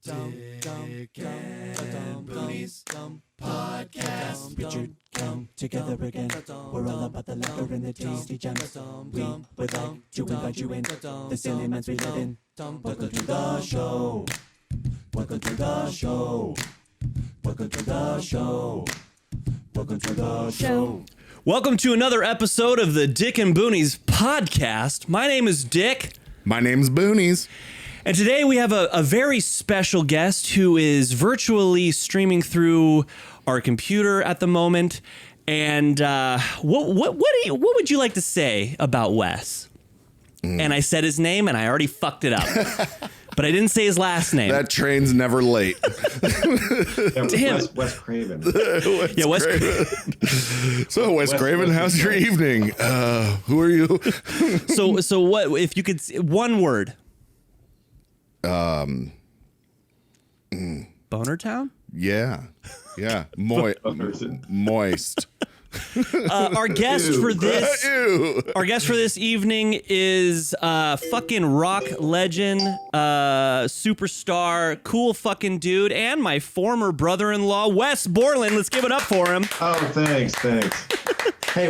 Dick and Boonies Podcast. Richard, come together again. We're all about the laughter and the tasty gems. We would like to invite you in the silly minds we live in. Welcome to the show. Welcome to the show. Welcome to the show. Welcome to the show. Welcome to another episode of the Dick and Boonies Podcast. My name is Dick. My name's Boonies. And today we have a very special guest who is virtually streaming through our computer at the moment. And what would you like to say about Wes? And I said his name and I already fucked it up. But I didn't say his last name. That train's never late. Damn. Wes Craven. Wes Craven. So, Wes Craven, how's your evening? Who are you? So what if you could one word? Boner Town? Yeah. Moist. Our guest for this Ew. Our guest for this evening is fucking rock legend, superstar, cool fucking dude, and my former brother-in-law, Wes Borland. Let's give it up for him. Oh, thanks. Hey,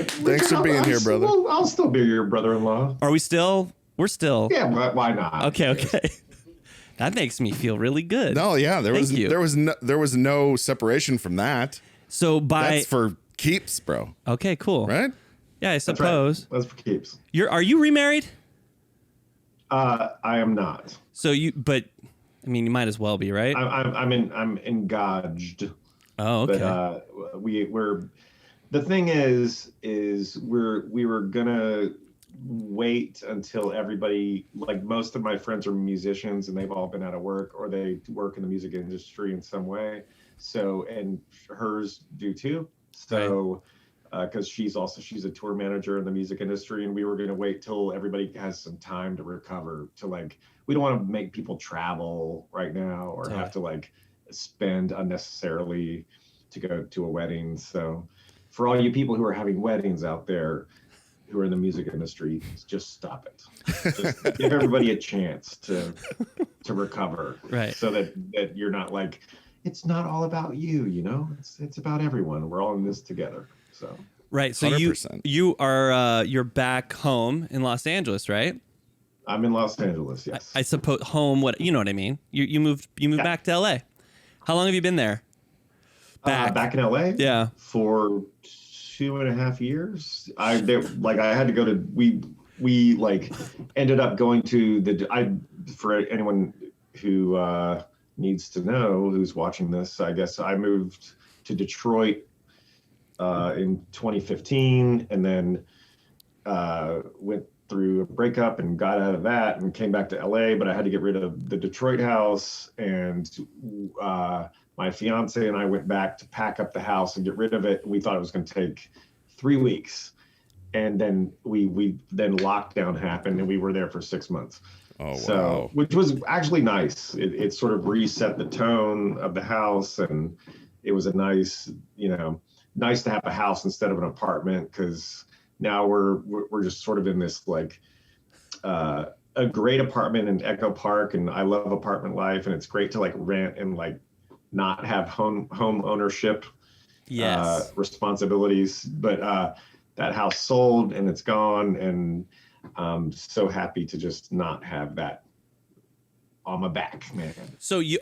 Thanks for being here, brother. I'll still be your brother-in-law. Are we still? We're still. Yeah, why not? Okay. That makes me feel really good. No, yeah, there was no separation from that. So That's for keeps, bro. Okay, cool. Right? Yeah, I suppose. That's for keeps. Are you remarried? I am not. So you might as well be, right? I'm engaged. Oh, okay. But we're the thing is we were gonna wait until everybody, like most of my friends are musicians and they've all been out of work or they work in the music industry in some way. So, and hers do too. So, because she's a tour manager in the music industry, and we were going to wait till everybody has some time to recover. We don't want to make people travel right now or have to spend unnecessarily to go to a wedding. So, for all you people who are having weddings out there, who are in the music industry, just stop it. Just give everybody a chance to recover, right? So that you're not like, it's not all about you, it's about everyone. We're all in this together. So right. So 100%. you are you're back home in Los Angeles, right? I'm in Los Angeles. Yes. I suppose home. What you know what I mean? You moved back to LA. How long have you been there? Back in LA. Yeah. For 2.5 years. I had to go to. We ended up going to for anyone who needs to know who's watching this, I guess I moved to Detroit in 2015 and then went through a breakup and got out of that and came back to LA, but I had to get rid of the Detroit house, and my fiance and I went back to pack up the house and get rid of it. We thought it was going to take 3 weeks, and then then lockdown happened and we were there for 6 months. Oh, so, wow. Which was actually nice. It sort of reset the tone of the house, and it was a nice to have a house instead of an apartment, because now we're just sort of in this a great apartment in Echo Park, and I love apartment life, and it's great to rent and not have home ownership responsibilities. But that house sold and it's gone, and I'm so happy to just not have that on my back, man. So you,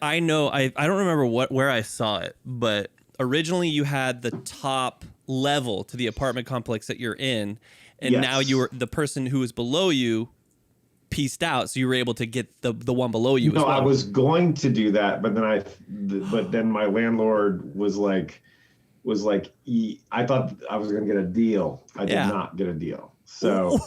I know, I don't remember where I saw it, but originally you had the top level to the apartment complex that you're in, and now you were the person who was below you pieced out, so you were able to get the one below you. No, as well. I was going to do that, but then my landlord was like, I thought I was going to get a deal. I did not get a deal. So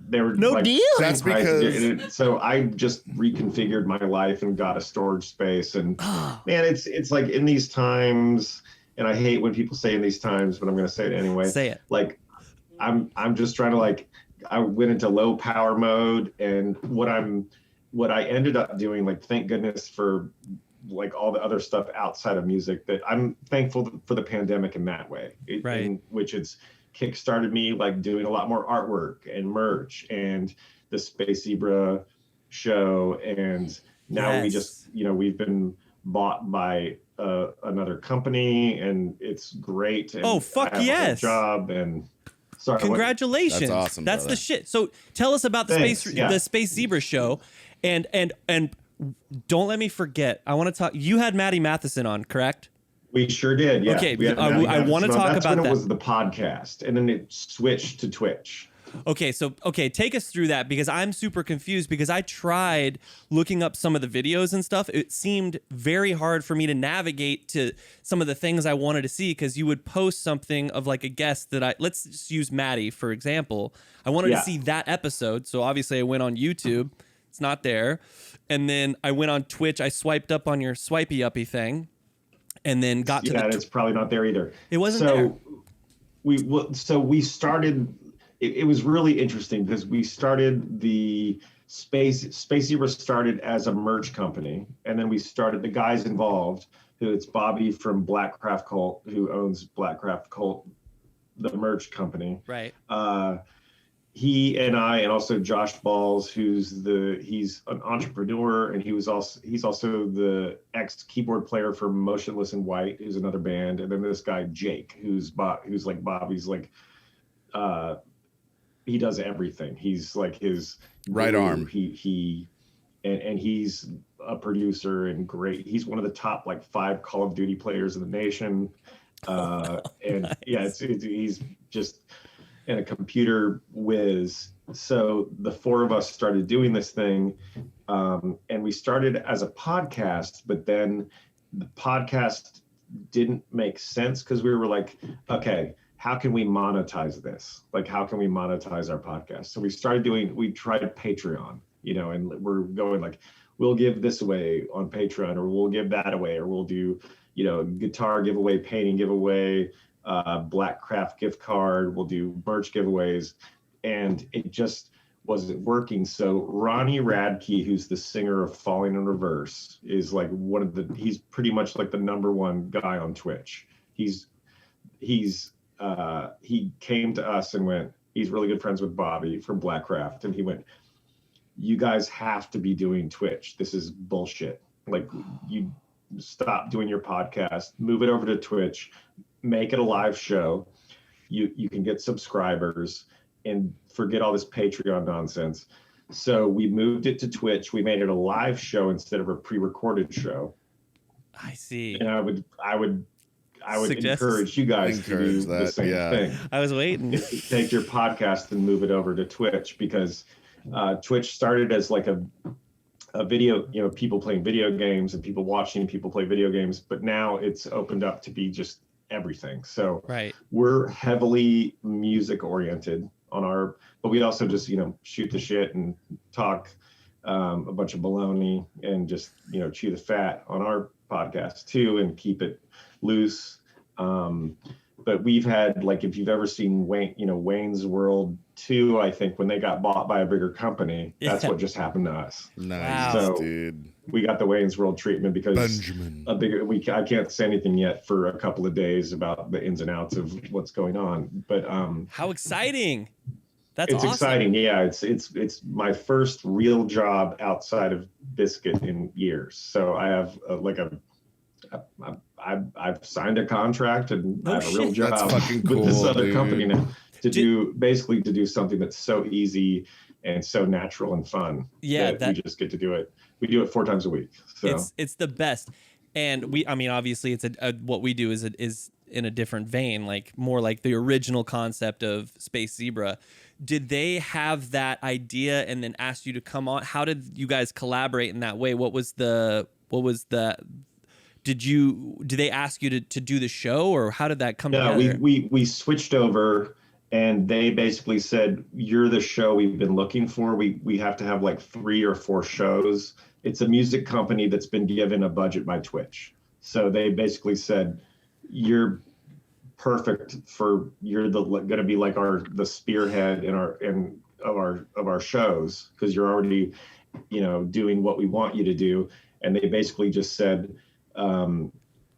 they were no deal. That's because so I just reconfigured my life and got a storage space. And man, it's like in these times, and I hate when people say in these times, but I'm going to say it anyway. Say it. I'm just trying to I went into low power mode, and what I ended up doing, thank goodness for all the other stuff outside of music, that I'm thankful for the pandemic in that way, in which it's kickstarted me doing a lot more artwork and merch and the Space Zebra show and Now we just, we've been bought by another company, and it's great. And fuck I have a yes! good job, and sorry, Congratulations! That's awesome. That's brother. the shit. So tell us about the the Space Zebra show, and don't let me forget. I want to talk. You had Maddie Matheson on, correct? We sure did. Yeah. Okay, I want to talk about that. It was the podcast, and then it switched to Twitch. Okay, take us through that, because I'm super confused, because I tried looking up some of the videos and stuff. It seemed very hard for me to navigate to some of the things I wanted to see, because you would post something of like a guest that let's just use Maddie, for example. I wanted to see that episode, so obviously I went on YouTube. It's not there. And then I went on Twitch. I swiped up on your swipey uppy thing, and then got to it's probably not there either. It wasn't there. We started. It was really interesting, because we started the Space Zebra started as a merch company, and then we started the guys involved. Who it's Bobby from Blackcraft Cult, who owns Blackcraft Cult, the merch company. Right. He and I, and also Josh Balls, he's an entrepreneur, and he's also the ex keyboard player for Motionless in White, who's another band, and then this guy Jake, who's like Bobby's like. He does everything. He's like his right arm. He he's a producer and great. He's one of the top like 5 Call of Duty players in the nation. And nice. He's just in a computer whiz. So the 4 of us started doing this thing, and we started as a podcast, but then the podcast didn't make sense, because we were like, okay, how can we monetize this? Like, how can we monetize our podcast? So we tried Patreon, and we're going like, we'll give this away on Patreon, or we'll give that away, or we'll do, guitar giveaway, painting giveaway, Black Craft gift card. We'll do merch giveaways. And it just wasn't working. So Ronnie Radke, who's the singer of Falling in Reverse, is like he's pretty much like the #1 guy on Twitch. He came to us and went, he's really good friends with Bobby from Blackcraft. And he went, you guys have to be doing Twitch. This is bullshit. Like, you stop doing your podcast, move it over to Twitch, make it a live show. You can get subscribers and forget all this Patreon nonsense. So we moved it to Twitch. We made it a live show instead of a pre-recorded show. I see. And I would encourage you guys to do the same thing. I was waiting. Take your podcast and move it over to Twitch, because Twitch started as like a video, people playing video games and people watching people play video games, but now it's opened up to be just everything. So we're heavily music oriented but we also just, shoot the shit and talk a bunch of baloney and just, chew the fat on our podcast too, and keep it loose. But we've had, like, if you've ever seen Wayne's World 2, I think when they got bought by a bigger company, that's what just happened to us. Nice, so dude. We got the Wayne's World treatment because Benjamin. I can't say anything yet for a couple of days about the ins and outs of what's going on. But how exciting! It's awesome. exciting. Yeah, it's my first real job outside of Biscuit in years. So I have I've signed a contract and I have a real job with this other company now to do something that's so easy and so natural and fun. Yeah, that we just get to do it. We do it 4 times a week. So it's the best. And obviously it's what we do is in a different vein, like more like the original concept of Space Zebra. Did they have that idea and then ask you to come on? How did you guys collaborate in that way? Did they ask you to do the show, or how did that come together? No, we switched over, and they basically said, you're the show we've been looking for. We have to have like 3 or 4 shows. It's a music company that's been given a budget by Twitch. So they basically said, you're perfect you're going to be like the spearhead of our shows, because you're already, doing what we want you to do. And they basically just said,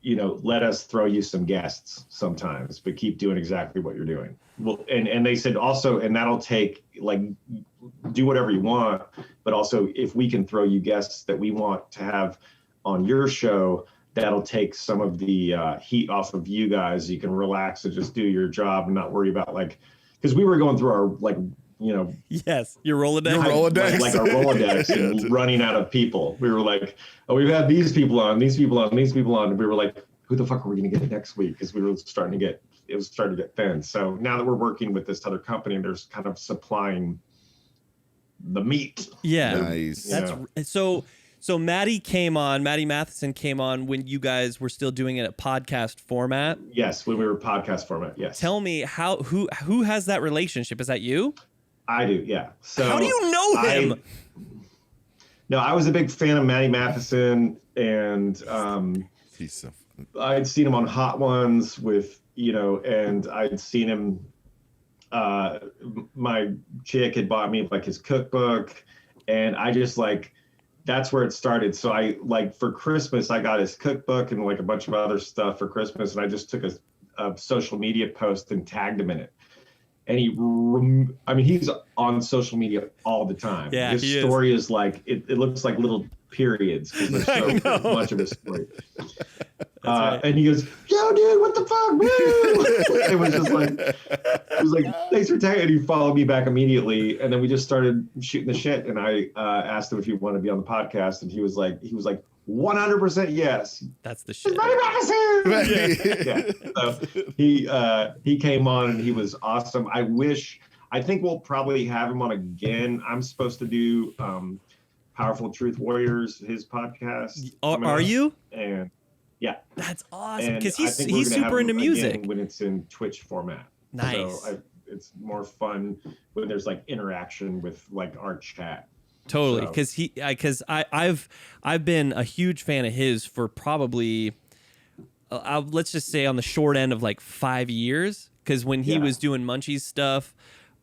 let us throw you some guests sometimes, but keep doing exactly what you're doing. Well, and they said also, and that'll take, like, do whatever you want, but also if we can throw you guests that we want to have on your show, that'll take some of the heat off of you guys. You can relax and just do your job and not worry about, like, because we were going through our, like, yes, your Rolodex. Like our Rolodex and running out of people. We were like, oh, we've had these people on, these people on, these people on. And we were like, who the fuck are we going to get next week? Because it was starting to get thin. So now that we're working with this other company, there's kind of supplying the meat. Yeah. Nice. So Maddie Matheson came on when you guys were still doing it at podcast format. Yes, when we were podcast format. Yes. Tell me who has that relationship? Is that you? I do. Yeah. So how do you know him? I was a big fan of Maddie Matheson, and He's so funny. I'd seen him on Hot Ones with, and I'd seen him. My chick had bought me, like, his cookbook, and I just, like, that's where it started. So I, like, for Christmas, I got his cookbook and, like, a bunch of other stuff for Christmas, and I just took a social media post and tagged him in it. And he's on social media all the time. Yeah, his story is like, it looks like little periods because there's so much of his story. Right. And he goes, yo, dude, what the fuck, man? It was like, thanks for tagging. And he followed me back immediately. And then we just started shooting the shit. And I asked him if he wanted to be on the podcast. And he was like 100% yes. That's the shit. Yeah. So he came on and he was awesome. I think we'll probably have him on again. I'm supposed to do Powerful Truth Warriors, his podcast. Are you? And yeah, that's awesome because he's super into music when it's in Twitch format. Nice. So it's more fun when there's, like, interaction with, like, our chat. Totally, because I've been a huge fan of his for probably let's just say on the short end of, like, 5 years. Because when he was doing Munchies stuff,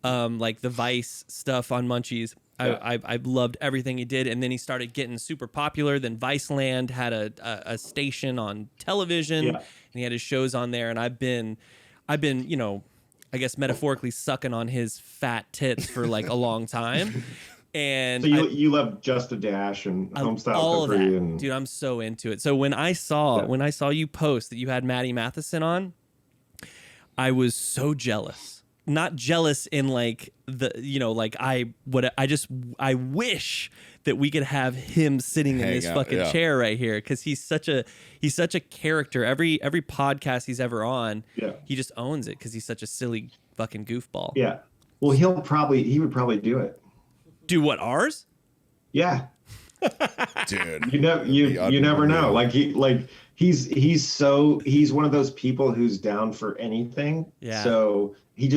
like the Vice stuff on Munchies, I loved everything he did. And then he started getting super popular. Then Viceland had a station on television, and he had his shows on there. And I've been, I guess metaphorically sucking on his fat tits for, like, a long time. And so you love Just a Dash and Homestyle all Cookery, of that. and Dude, I'm so into it. So when I saw you post that you had Maddie Matheson on, I was so jealous. Not jealous in, like, I wish that we could have him sitting in this fucking chair right here, because he's such a character. Every podcast he's ever on, he just owns it because he's such a silly fucking goofball. Yeah. Well, he would probably do it. Do what, ours? Yeah. Dude. You never know. He's one of those people who's down for anything. Yeah. So he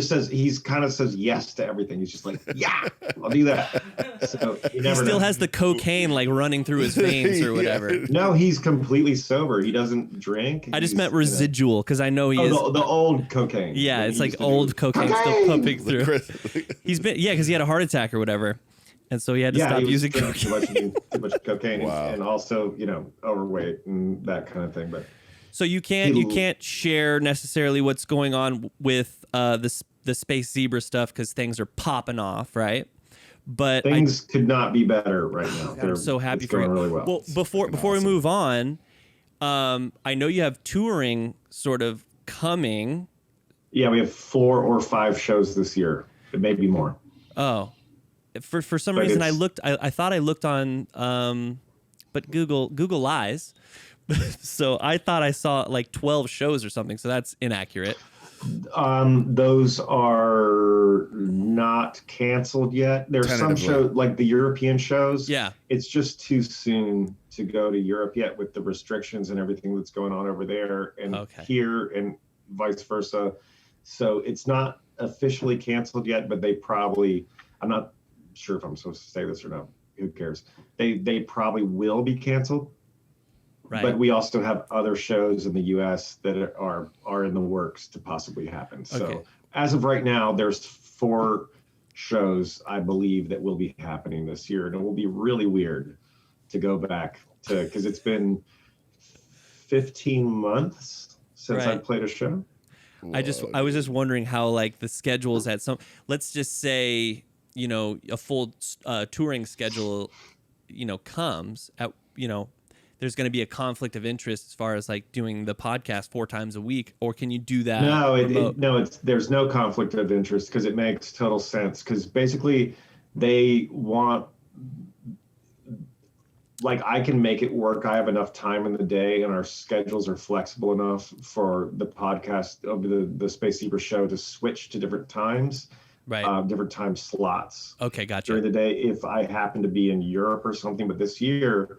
kind of says yes to everything. He's just like, yeah, I'll do that. So he still has the cocaine, like, running through his veins or whatever. No, he's completely sober. He doesn't drink. I just meant residual, because I know he is the old cocaine. Yeah, it's like old cocaine still pumping through. He's been because he had a heart attack or whatever. And so he had to stop using cocaine. Too much cocaine, and also, overweight and that kind of thing. But so you can't share necessarily what's going on with the Space Zebra stuff because things are popping off, right? But things could not be better right now. I'm so happy for you. Really well. Before we move on, I know you have touring sort of coming. Yeah, we have 4 or 5 shows this year. It may be more. Oh. For some reason I thought I looked on but Google lies. So I thought I saw, like, 12 shows or something, so that's inaccurate. Those are not canceled yet. There's some shows, like the European shows. Yeah. It's just too soon to go to Europe yet with the restrictions and everything that's going on over there and here and vice versa. So it's not officially canceled yet, but they probably, I'm not sure if I'm supposed to say this or not. Who cares? They probably will be canceled. Right. But we also have other shows in the U.S. that are in the works to possibly happen. So as of right now, there's 4 shows, I believe, that will be happening this year. And it will be really weird to go back to, because it's been 15 months since I played a show. I was just wondering how like the schedules at some, let's just say, you know, a full touring schedule, you know, comes at, you know, there's going to be a conflict of interest as far as like doing the podcast 4 times a week, or can you do that? No, there's no conflict of interest because it makes total sense. Because basically, they want, like, I can make it work. I have enough time in the day, and our schedules are flexible enough for the podcast of the Space Zebra show to switch to different times, different time slots. Okay, gotcha. During the day, if I happen to be in Europe or something, but this year.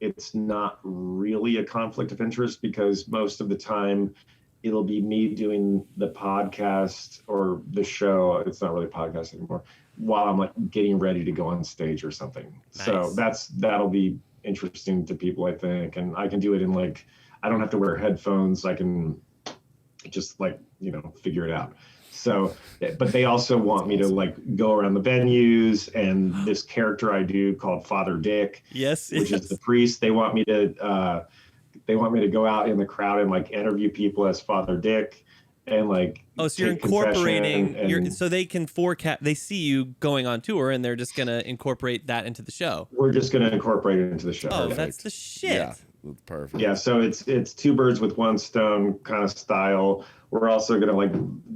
It's not really a conflict of interest because most of the time it'll be me doing the podcast or the show. It's not really a podcast anymore while I'm like getting ready to go on stage or something. Nice. So that'll be interesting to people, I think. And I can do it in like, I don't have to wear headphones. I can just like, you know, figure it out. So, but they also want me to like go around the venues, and this character I do called Father Dick, which is the priest. They want me to go out in the crowd and like interview people as Father Dick, and like. Oh, so you're incorporating. So they can forecast. They see you going on tour, and they're just gonna incorporate that into the show. We're just gonna incorporate it into the show. Oh, that's the shit. Yeah, that's perfect. Yeah, so it's 2 birds with 1 stone kind of style. We're also going to like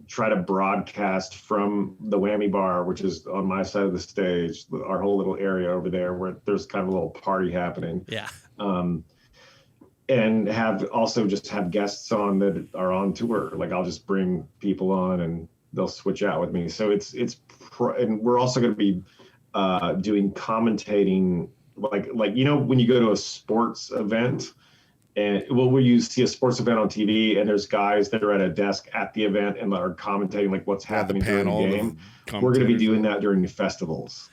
try to broadcast from the Whammy Bar, which is on my side of the stage, our whole little area over there where there's kind of a little party happening. Yeah. And have guests on that are on tour. Like I'll just bring people on and they'll switch out with me. So and we're also going to be doing commentating, like you know when you go to a sports event. And where you see a sports event on TV and there's guys that are at a desk at the event and are commentating like what's happening during the game. We're going to be doing that during the festivals.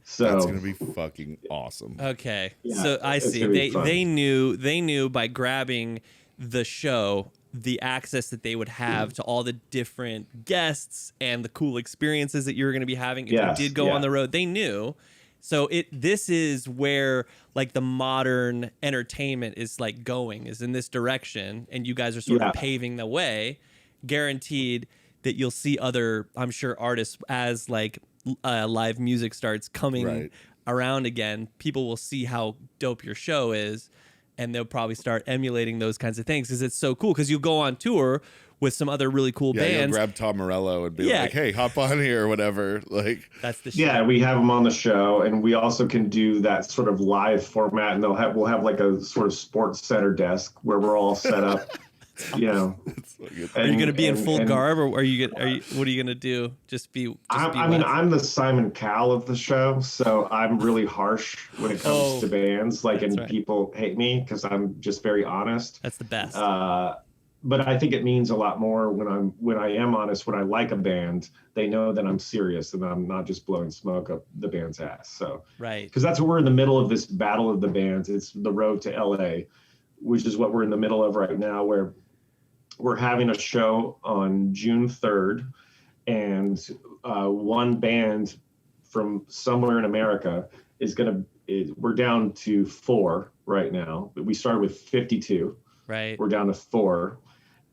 So that's going to be fucking awesome. Okay. Yeah, so I see. They knew by grabbing the show, the access that they would have to all the different guests and the cool experiences that you were going to be having if you did go on the road. They knew. So this is where like the modern entertainment is like going, is in this direction, and you guys are sort of paving the way. Guaranteed that you'll see other, I'm sure, artists as like live music starts coming around again. People will see how dope your show is, and they'll probably start emulating those kinds of things because it's so cool. Because you go on tour with some other really cool bands. You'll grab Tom Morello and be like, hey, hop on here or whatever. Like that's the shit. Yeah, we have them on the show, and we also can do that sort of live format, and we'll have like a sort of sports center desk where we're all set up. You know, are you going to be in full garb, or what are you going to do? I'm the Simon Cowell of the show, so I'm really harsh when it comes to bands. Like, and people hate me because I'm just very honest. That's the best. But I think it means a lot more when I am honest. When I like a band, they know that I'm serious and I'm not just blowing smoke up the band's ass. So because that's what we're in the middle of, this battle of the bands. It's the road to LA, which is what we're in the middle of right now, where we're having a show on June 3rd, and one band from somewhere in America we're down to 4 right now. We started with 52. Right. We're down to 4.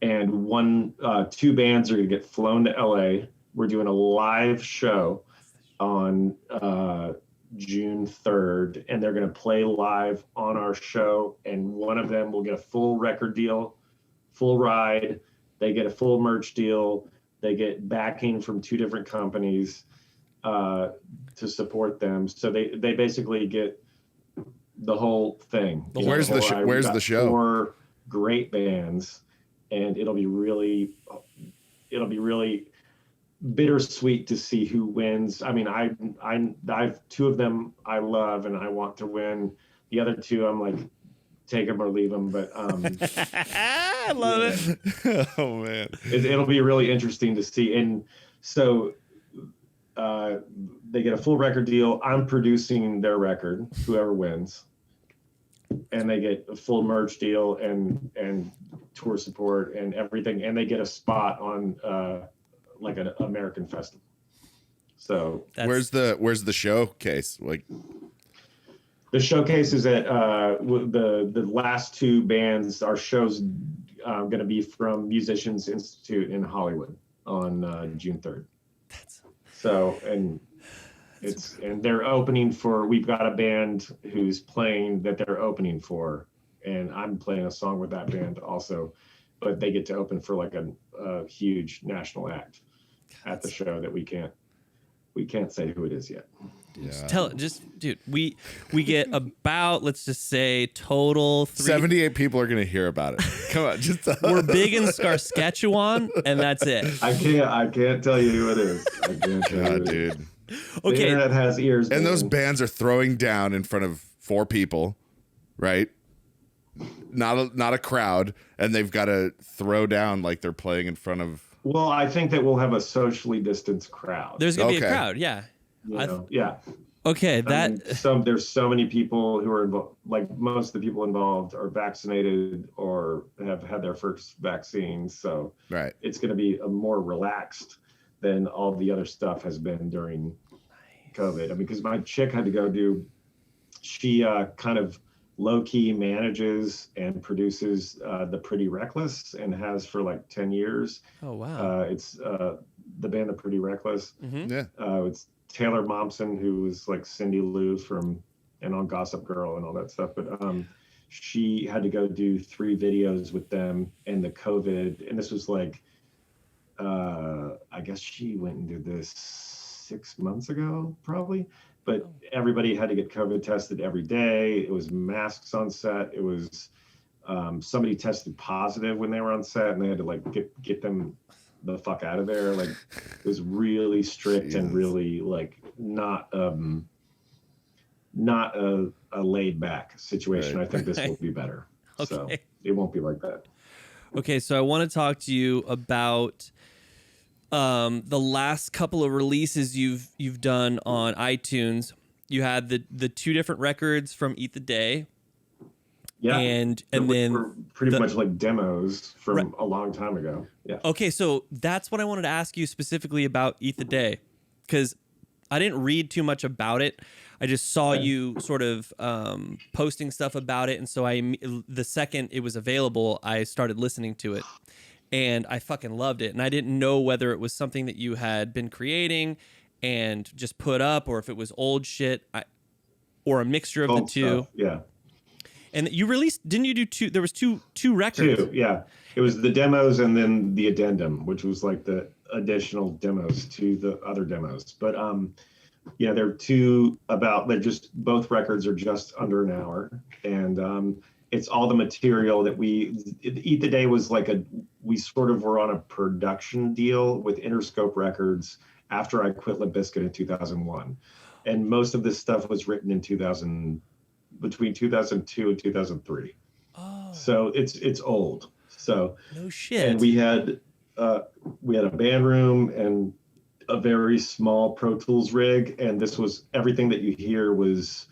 And 2 bands are going to get flown to LA. We're doing a live show on June 3rd, and they're going to play live on our show. And one of them will get a full record deal, full ride. They get a full merch deal. They get backing from 2 different companies to support them. So they basically get the whole thing. Where's the show? 4 great bands, and it'll be really bittersweet to see who wins. I mean, I've 2 of them I love and I want to win. The other 2, I'm like, take them or leave them. But I love it. Oh man, it'll be really interesting to see. And so they get a full record deal. I'm producing their record, whoever wins. And they get a full merch deal and tour support and everything, and they get a spot on like an American festival. So where's the showcase? Like, The showcase is at the last two bands. Our show's going to be from Musicians Institute in Hollywood on June 3rd. And they're opening for. We've got a band who's playing that they're opening for, and I'm playing a song with that band also, but they get to open for like a huge national act at the show that we can't say who it is yet. Yeah. Dude, we get about, let's just say, total 78 people are gonna hear about it. Come on, just we're big in Saskatchewan, and that's it. I can't tell you who it is. I can't tell you, dude. Okay. The internet has ears, and those bands are throwing down in front of 4 people, right? Not a crowd, and they've got to throw down like they're playing in front of. Well, I think that we'll have a socially distanced crowd. There's gonna be a crowd, yeah. Yeah. Okay, there's so many people who are involved. Like most of the people involved are vaccinated or have had their first vaccines, so right. It's going to be a more relaxed than all the other stuff has been during COVID. I mean, because my chick had to go do. She kind of low-key manages and produces the Pretty Reckless and has for like 10 years. Oh wow! It's the band The Pretty Reckless. Mm-hmm. Yeah. It's Taylor Momsen, who was like Cindy Lou and on Gossip Girl and all that stuff. But she had to go do 3 videos with them and the COVID. And this was like, I guess she went and did this 6 months ago, probably. But everybody had to get COVID tested every day. It was masks on set. It was somebody tested positive when they were on set, and they had to like get them the fuck out of there. Like it was really strict and really like not a laid back situation. Right. I think this will be better. Okay. So it won't be like that. Okay, so I want to talk to you about the last couple of releases you've done on iTunes. You had the 2 different records from Eat the Day. Yeah, and then were pretty much like demos from a long time ago. Yeah. Okay, so that's what I wanted to ask you specifically about Eat the Day, because I didn't read too much about it. I just saw you sort of posting stuff about it, and so the second it was available, I started listening to it, and I fucking loved it. And I didn't know whether it was something that you had been creating and just put up, or if it was old shit, or a mixture of the two. Stuff. Yeah. And you released, didn't you do 2? There was two records. 2, yeah. It was the demos and then the addendum, which was like the additional demos to the other demos. But they're 2 they're just, both records are just under an hour. And it's all the material that Eat the Day was like we sort of were on a production deal with Interscope Records after I quit Limp Bizkit in 2001. And most of this stuff was written in between 2002 and 2003. Oh. So it's old. So no shit. And we had a band room and a very small Pro Tools rig, and this was everything that you hear was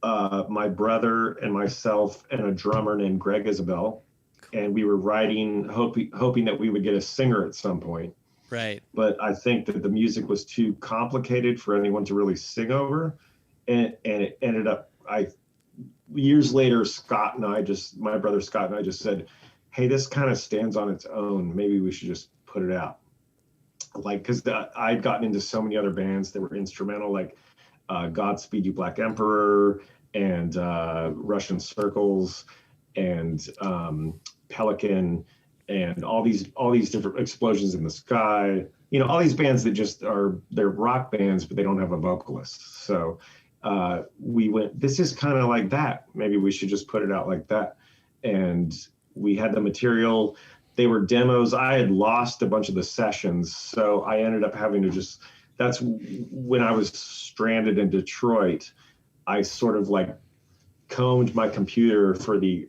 my brother and myself and a drummer named Greg Isabel, and we were writing, hoping that we would get a singer at some point. Right. But I think that the music was too complicated for anyone to really sing over, and it ended up. Years later, my brother Scott and I just said, hey, this kind of stands on its own. Maybe we should just put it out. Like, because I'd gotten into so many other bands that were instrumental, like Godspeed You Black Emperor and Russian Circles and Pelican and all these different Explosions in the Sky. All these bands that they're rock bands, but they don't have a vocalist. So we went, this is kind of like that. Maybe we should just put it out like that. And we had the material. They were demos. I had lost a bunch of the sessions. So I ended up having to that's when I was stranded in Detroit. I sort of like combed my computer for the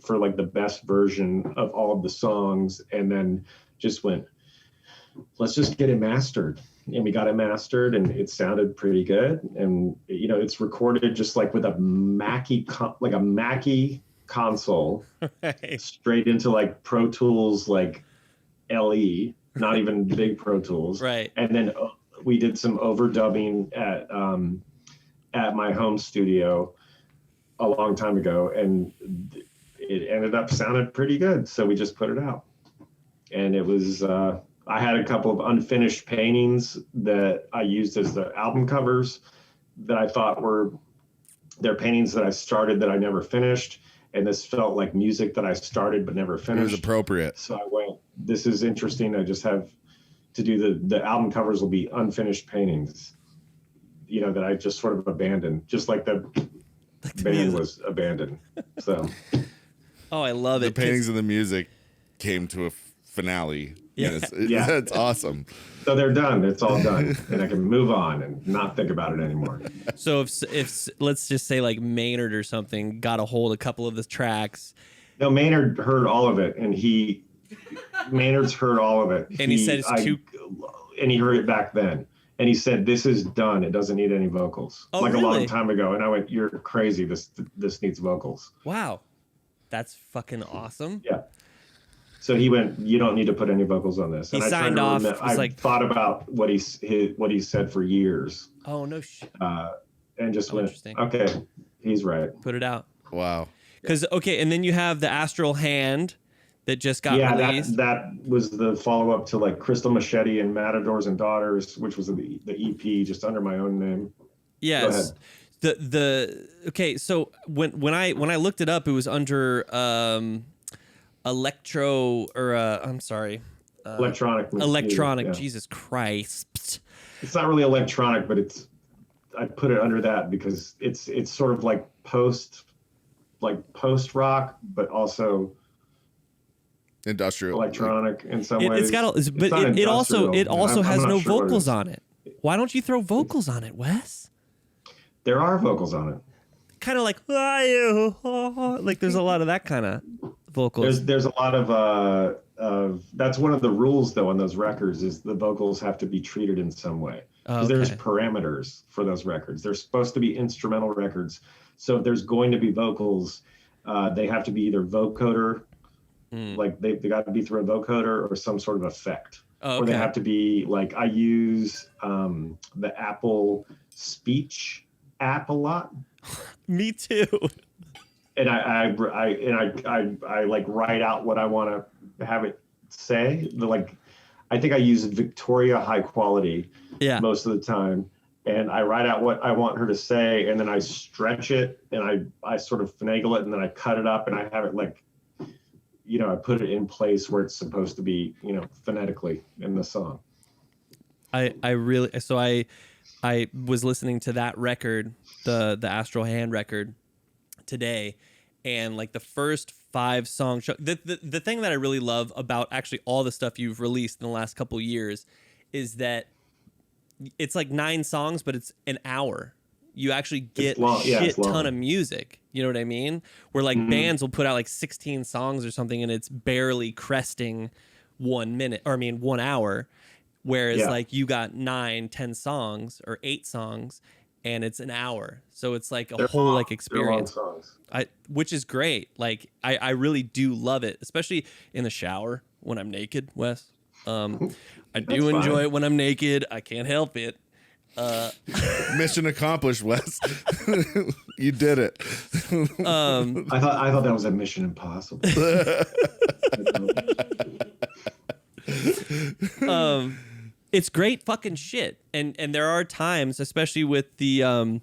best version of all of the songs. And then just went, let's just get it mastered. And we got it mastered, and it sounded pretty good. And it's recorded just like with a Mackie console, right, straight into like Pro Tools, like LE, not even big Pro Tools. Right. And then we did some overdubbing at my home studio, a long time ago, and it ended up sounding pretty good. So we just put it out. And it was, I had a couple of unfinished paintings that I used as the album covers that I thought they're paintings that I started that I never finished. And this felt like music that I started but never finished. It was appropriate. So I went, this is interesting. I just have to do the album covers will be unfinished paintings, that I just sort of abandoned, just like the band music was abandoned. So. Oh, I love it. The paintings and the music came to a finale. Yeah. Yeah. That's awesome. So they're done. It's all done, and I can move on and not think about it anymore. So if let's just say like Maynard or something got a hold of a couple of the tracks. No, Maynard heard all of it, and Maynard's heard all of it. And he said it's too. And he heard it back then, and he said, "This is done. It doesn't need any vocals." Oh, like really? a long time ago, and I went, "You're crazy. This needs vocals." Wow, that's fucking awesome. Yeah. So he went, "You don't need to put any vocals on this." He And I signed tried to off. remember- Was I like- thought about what he said for years, Oh no shit. and just went, Interesting. "Okay, he's right." Put it out. Wow. Because okay, and then you have the Astral Hand that just got released. that was the follow-up to like Crystal Machete and Matadors and Daughters, which was the EP just under my own name. Yes. Okay, so when I looked it up, it was under electro or I'm sorry. Electronic. Electronic, music, yeah. Jesus Christ. It's not really electronic, but I put it under that because it's sort of like post rock, but also Industrial. electronic in some ways. It's got, It's but not it also industrial. I'm has not no sure what it vocals is. on it. Why don't you throw vocals on it, Wes? There are vocals on it. Kind of like there's a lot of that kind of vocals. There's a lot of that's one of the rules though on those records is the vocals have to be treated in some way. Because there's parameters for those records. They're supposed to be instrumental records. So if there's going to be vocals, they have to be either vocoder, like they got to be through a vocoder or some sort of effect. Oh, Or they okay. have to be like I use the Apple Speech app a lot. Me too. And I like write out what I want to have it say. I think I use Victoria High Quality most of the time, and I write out what I want her to say, and then I stretch it, and I sort of finagle it, and then I cut it up, and I have it like, I put it in place where it's supposed to be, phonetically in the song. I was listening to that record, the Astral Hand record today, and like the first 5 songs, the thing that I really love about actually all the stuff you've released in the last couple years is that it's like 9 songs, but it's an hour. You actually get a shit ton of music. You know what I mean? Where like bands will put out like 16 songs or something, and it's barely cresting 1 hour. Whereas like you got 9, 10 songs or 8 songs, and it's an hour. So it's like a whole like experience. They're long songs. Which is great. Like I really do love it, especially in the shower when I'm naked, Wes. I do enjoy it when I'm naked. I can't help it. Mission accomplished, Wes. You did it. I thought that was a Mission Impossible. It's great fucking shit. And there are times, especially with the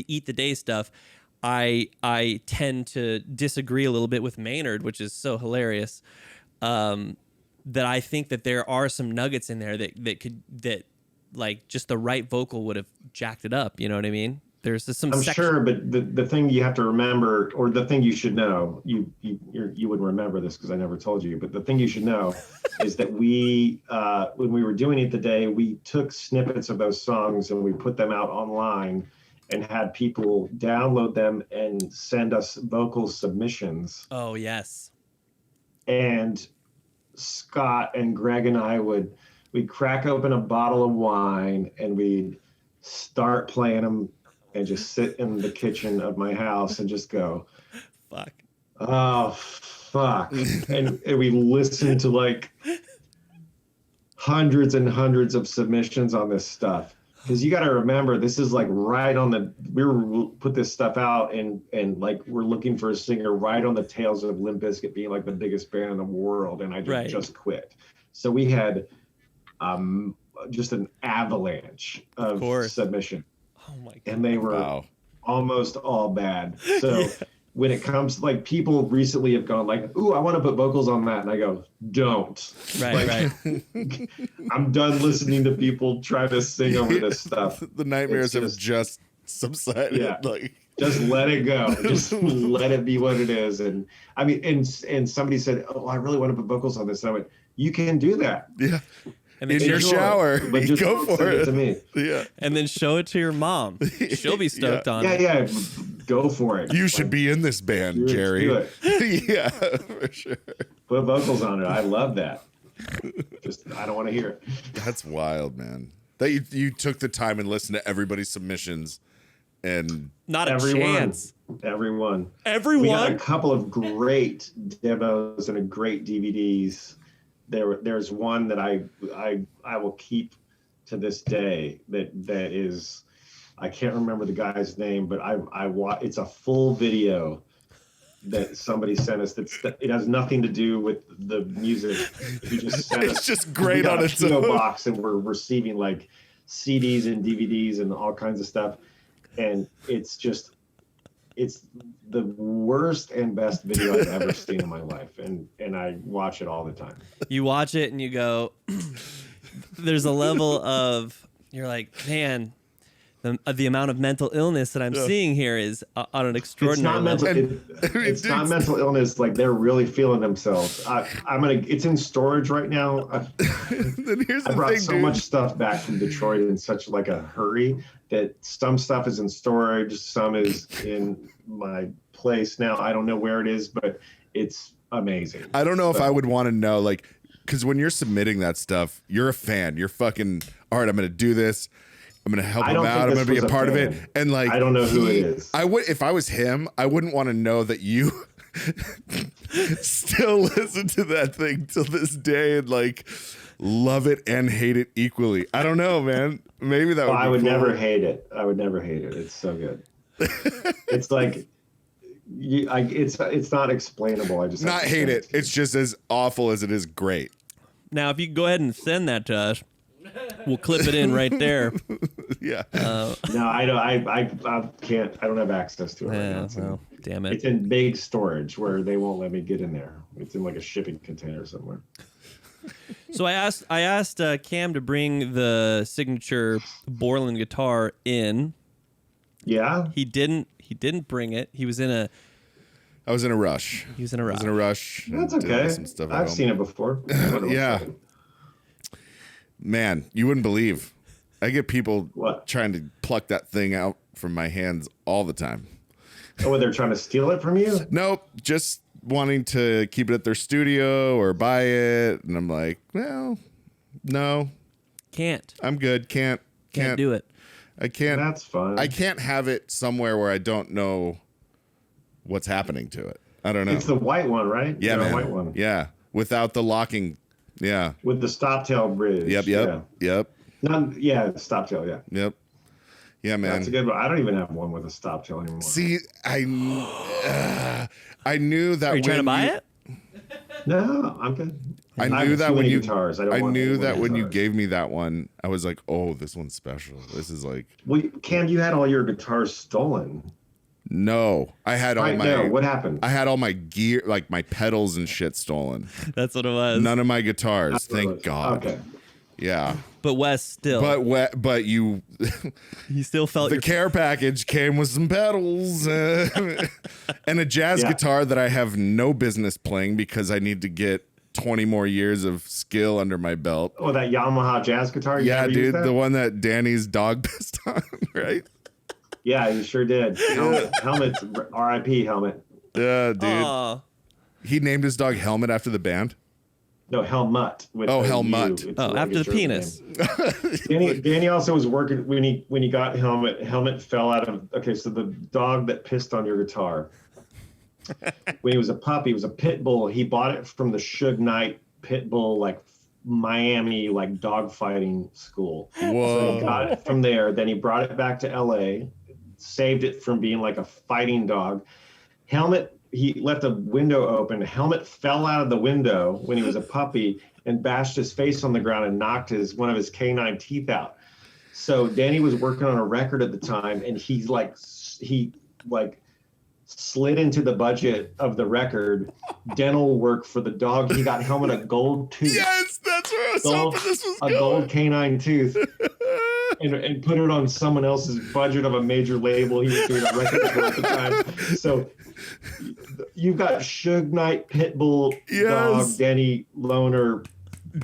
Eat the Day stuff, I tend to disagree a little bit with Maynard, which is so hilarious. That I think that there are some nuggets in there that like just the right vocal would have jacked it up. You know what I mean? There's some. I'm sure, but the thing you have to remember, or the thing you should know, you wouldn't remember this because I never told you, but the thing you should know is that we, when we were doing Eat the Day, we took snippets of those songs and we put them out online and had people download them and send us vocal submissions. Oh yes. And Scott and Greg and I we'd crack open a bottle of wine and we'd start playing them and just sit in the kitchen of my house and just go, fuck. Oh, fuck. and we listened to like hundreds and hundreds of submissions on this stuff. Because you got to remember, this is like right on the, put this stuff out and like we're looking for a singer right on the tails of Limp Bizkit being like the biggest band in the world. And I just quit. So we had just an avalanche of submission. Oh my God. And they were almost all bad. So when it comes, like, people recently have gone like, ooh, I want to put vocals on that. And I go, don't. Right. I'm done listening to people try to sing over this stuff. The nightmares have just subsided. Yeah. Like, just let it go. Just let it be what it is. And I mean, and somebody said, oh, I really want to put vocals on this. And I went, you can do that. Yeah. And in your shower, but just go for send it. to me. Yeah. And then show it to your mom. She'll be stoked on it. Yeah, go for it. You should be in this band, Jerry. Do it. Yeah, for sure. Put vocals on it. I love that. Just, I don't want to hear it. That's wild, man. That you took the time and listened to everybody's submissions, and not a chance. Everyone. We got a couple of great demos and a great DVDs. There's one that I will keep to this day that is, I can't remember the guy's name, but it's a full video that somebody sent us. It has nothing to do with the music. He just sent it's us, just great on its PO own box, and we're receiving like CDs and DVDs and all kinds of stuff, and it's the worst and best video I've ever seen in my life, and I watch it all the time. You watch it and you go, there's a level of, you're like, man, the amount of mental illness that I'm seeing here is on an extraordinary level. It's not mental illness. Like, they're really feeling themselves. It's in storage right now. I brought so much stuff back from Detroit in such like a hurry that some stuff is in storage, some is in my place now. I don't know where it is, but it's amazing. I don't know if I would want to know, like, because when you're submitting that stuff, you're a fan. You're fucking, all right, I'm going to do this. I'm going to help him out. I'm going to be a part of it. And like, I don't know who it is. If I was him, I wouldn't want to know that you still listen to that thing till this day and like love it and hate it equally. I don't know, man. Maybe that would be I would cool. never hate it. I would never hate it. It's so good. It's like, it's not explainable. I just not hate it. It's just as awful as it is great. Now, if you go ahead and send that to us, we'll clip it in right there. Yeah. No, I don't. I can't. I don't have access to it. Right now. Damn it. It's in big storage where they won't let me get in there. It's in like a shipping container somewhere. So I asked Cam to bring the signature Borland guitar in. Yeah. He didn't bring it. I was in a rush. That's okay. I've seen it before. Yeah. Man, you wouldn't believe. I get people trying to pluck that thing out from my hands all the time. Oh, they're trying to steal it from you? Nope. Just wanting to keep it at their studio or buy it. And I'm like, well, no. Can't. I'm good. Can't do it. I can't. That's fine. I can't have it somewhere where I don't know what's happening to it. I don't know. It's the white one, right? Yeah, man. White one. Yeah. Without the locking. Yeah. With the stop tail bridge. Yep. Stop tail. Yeah. Yep. Yeah, man. That's a good one. I don't even have one with a stop tail anymore. See, I knew that. Are you trying to buy it? No, I'm good. I knew that when you guitars. I knew that when you gave me that one, I was like, oh, this one's special. This is like. Well, Cam, you had all your guitars stolen. No, I had all my. No, what happened? I had all my gear, like my pedals and shit, stolen. That's what it was. None of my guitars, thank God. Okay. Yeah. But Wes still. But you. He still felt the care package came with some pedals and a jazz guitar that I have no business playing because I need to get 20 more years of skill under my belt. Oh, that Yamaha jazz guitar? Yeah, dude, the one that Danny's dog pissed on, right? Yeah, you sure did. Helmet, R.I.P. Helmet. Yeah, dude. Aww. He named his dog Helmet after the band? No, Helmut. Helmut. After the penis. Danny also was working when he got Helmet. Helmet fell out of. Okay, so the dog that pissed on your guitar. When he was a puppy, he was a pit bull. He bought it from the Suge Knight pit bull like Miami like dogfighting school. Whoa. So he got it from there. Then he brought it back to LA, saved it from being like a fighting dog. Helmet, he left a window open. Helmet fell out of the window when he was a puppy and bashed his face on the ground and knocked one of his canine teeth out. So Danny was working on a record at the time, and he slid into the budget of the record dental work for the dog. He got Helmet a gold tooth. Yes, that's where I was hoping this was a going. gold canine tooth. And put it on someone else's budget of a major label he was doing a record for at the time. So you've got Suge Knight, Pitbull, dog, Danny Loner,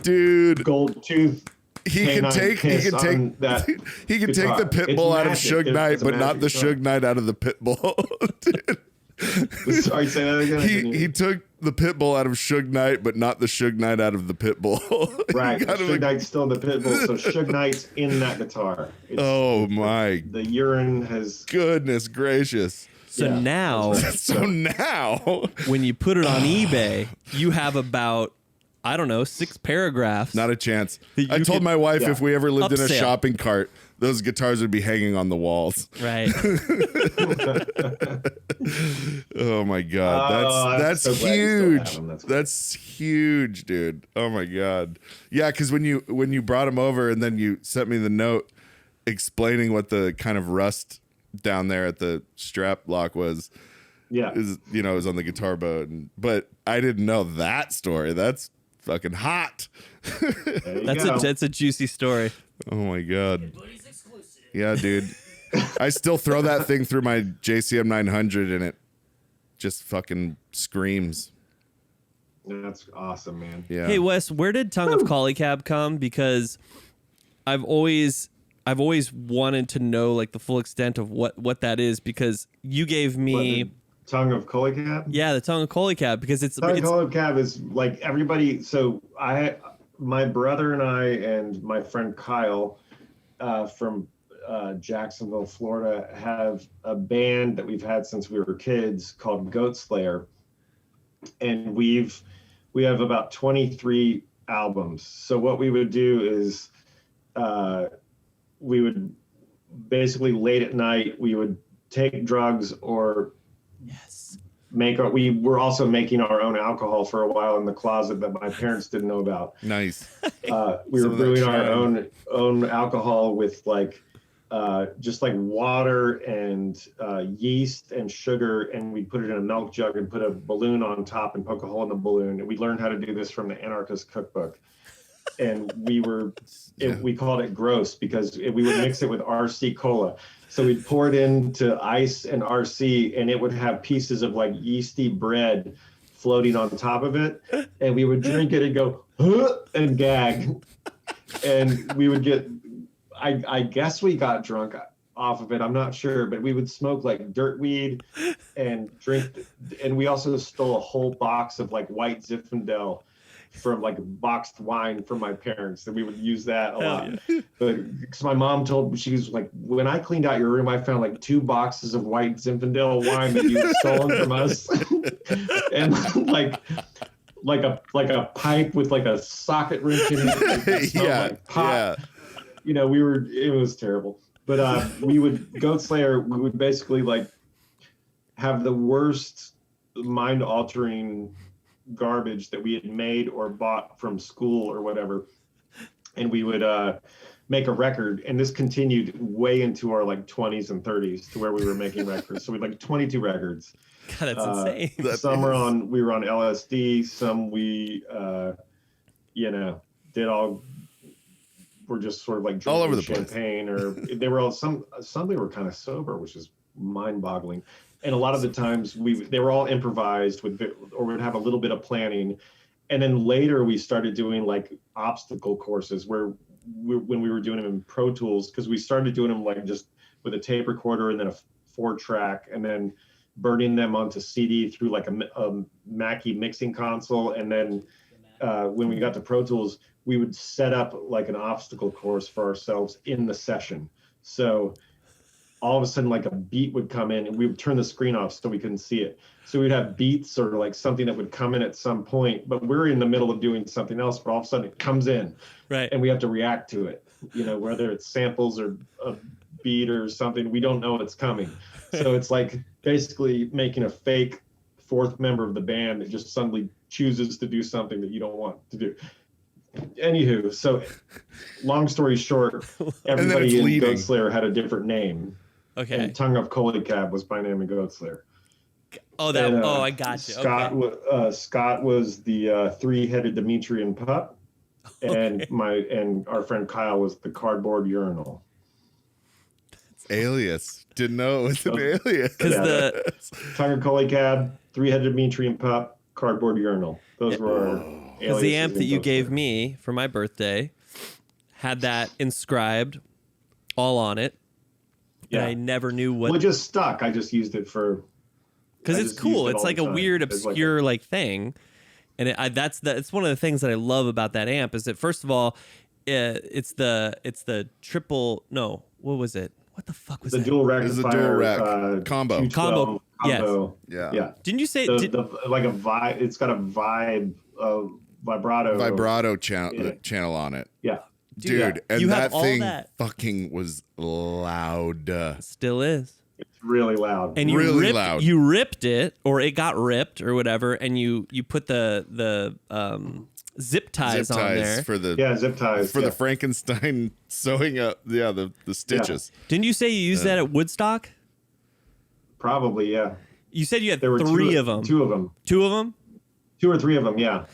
dude, gold tooth. He can take the Pitbull out of Suge Knight, but not the Suge Knight out of the Pitbull. Sorry, say that again. He took the Pitbull out of Suge Knight, but not the Suge Knight out of the Pitbull. Right, Suge Knight's still in the Pitbull, so Suge Knight's in that guitar. The urine has. Goodness gracious. So now, when you put it on eBay, you have about, I don't know, 6 paragraphs. Not a chance. I told my wife if we ever lived in a shopping cart, those guitars would be hanging on the walls. Right. Oh my God. That's so huge. That's huge, dude. Oh my God. Yeah, because when you brought him over and then you sent me the note explaining what the kind of rust down there at the strap lock was. Yeah. It was on the guitar boat. But I didn't know that story. That's fucking hot. That's a juicy story. Oh my God. Yeah, dude. I still throw that thing through my JCM 900 and it just fucking screams. That's awesome, man. Yeah. Hey Wes, where did Tongue of Collie Cab come? Because I've always wanted to know like the full extent of what that is, because you gave me Tongue of Collie Cab? Yeah, the Tongue of Collie Cab, because it's Tongue of Collie Cab is like everybody. So my brother and I and my friend Kyle from Jacksonville, Florida, have a band that we've had since we were kids called Goat Slayer, and we have about 23 albums. So what we would do is we would basically late at night we would take drugs or we were also making our own alcohol for a while in the closet that my parents didn't know about. Nice. We were brewing our own alcohol with just like water and yeast and sugar, and we put it in a milk jug and put a balloon on top and poke a hole in the balloon. And we learned how to do this from the Anarchist Cookbook. And we called it gross because we would mix it with RC cola. So we'd pour it into ice and RC, and it would have pieces of like yeasty bread floating on top of it. And we would drink it and go, huh, and gag. And we would get, I guess we got drunk off of it. I'm not sure, but we would smoke like dirt weed and drink. And we also stole a whole box of like white Zinfandel from like boxed wine from my parents, and we would use that a lot. But because my mom she was like, when I cleaned out your room, I found like 2 boxes of white Zinfandel wine that you had stolen from us, and like a pipe with like a socket wrench in it. Like pot. Yeah. It was terrible. But we would Goat Slayer. We would basically like have the worst mind-altering garbage that we had made or bought from school or whatever, and we would make a record, and this continued way into our like 20s and 30s to where we were making records. So we had like 22 records. God, that's insane. Some we were on LSD, some we did all, we're just sort of like all over the champagne place. Or they were all some we were kind of sober, which is mind-boggling. And a lot of the times they were all improvised or we'd have a little bit of planning. And then later we started doing like obstacle courses when we were doing them in Pro Tools, because we started doing them like just with a tape recorder and then a 4-track, and then burning them onto CD through like a Mackie mixing console. And then when we got to Pro Tools, we would set up like an obstacle course for ourselves in the session. So all of a sudden like a beat would come in and we would turn the screen off so we couldn't see it. So we'd have beats or like something that would come in at some point, but we're in the middle of doing something else, but all of a sudden it comes in, Right. and we have to react to it, you know, whether it's samples or a beat or something, we don't know it's coming. So it's like basically making a fake fourth member of the band that just suddenly chooses to do something that you don't want to do. Anywho, so long story short, everybody in leading. Goat Slayer had a different name. Okay. And Tongue of Colicab was my name in Goat Slayer. Oh, that. And, I got you. Scott, Okay. Scott was the three-headed Demetrian pup, and our friend Kyle was the cardboard urinal. Alias. Didn't know it was an alias. Because Tongue of Colicab, three-headed Demetrian pup, cardboard urinal. Those were our aliases the amp in that you Goat gave Slayer. me for my birthday had that inscribed all on it. Yeah. And I never knew what. Well, it just stuck. I just used it for. Because I it's just cool. used it It's all like the a time. weird, It's like obscure like thing, and it's one of the things that I love about that amp is that first of all, it's the triple. No, what was it? What the fuck was the that? dual It was a rectifier dual rack combo. 212 Combo, yes. combo. Yeah. Yeah. Didn't you say? Like a vibe. It's got a vibrato channel on it. Yeah. Dude, and you that have all thing that. fucking was loud. Still is. It's really loud. And you Really ripped, loud. You ripped it, or it got ripped, or whatever, and you put the zip ties Zip on ties there. for the zip ties for the Frankenstein sewing up. Yeah, the stitches. Didn't you say you used that at Woodstock? Probably, yeah. You said you had There were three of them. Two of them. Two of them? 2 or 3 of them, yeah.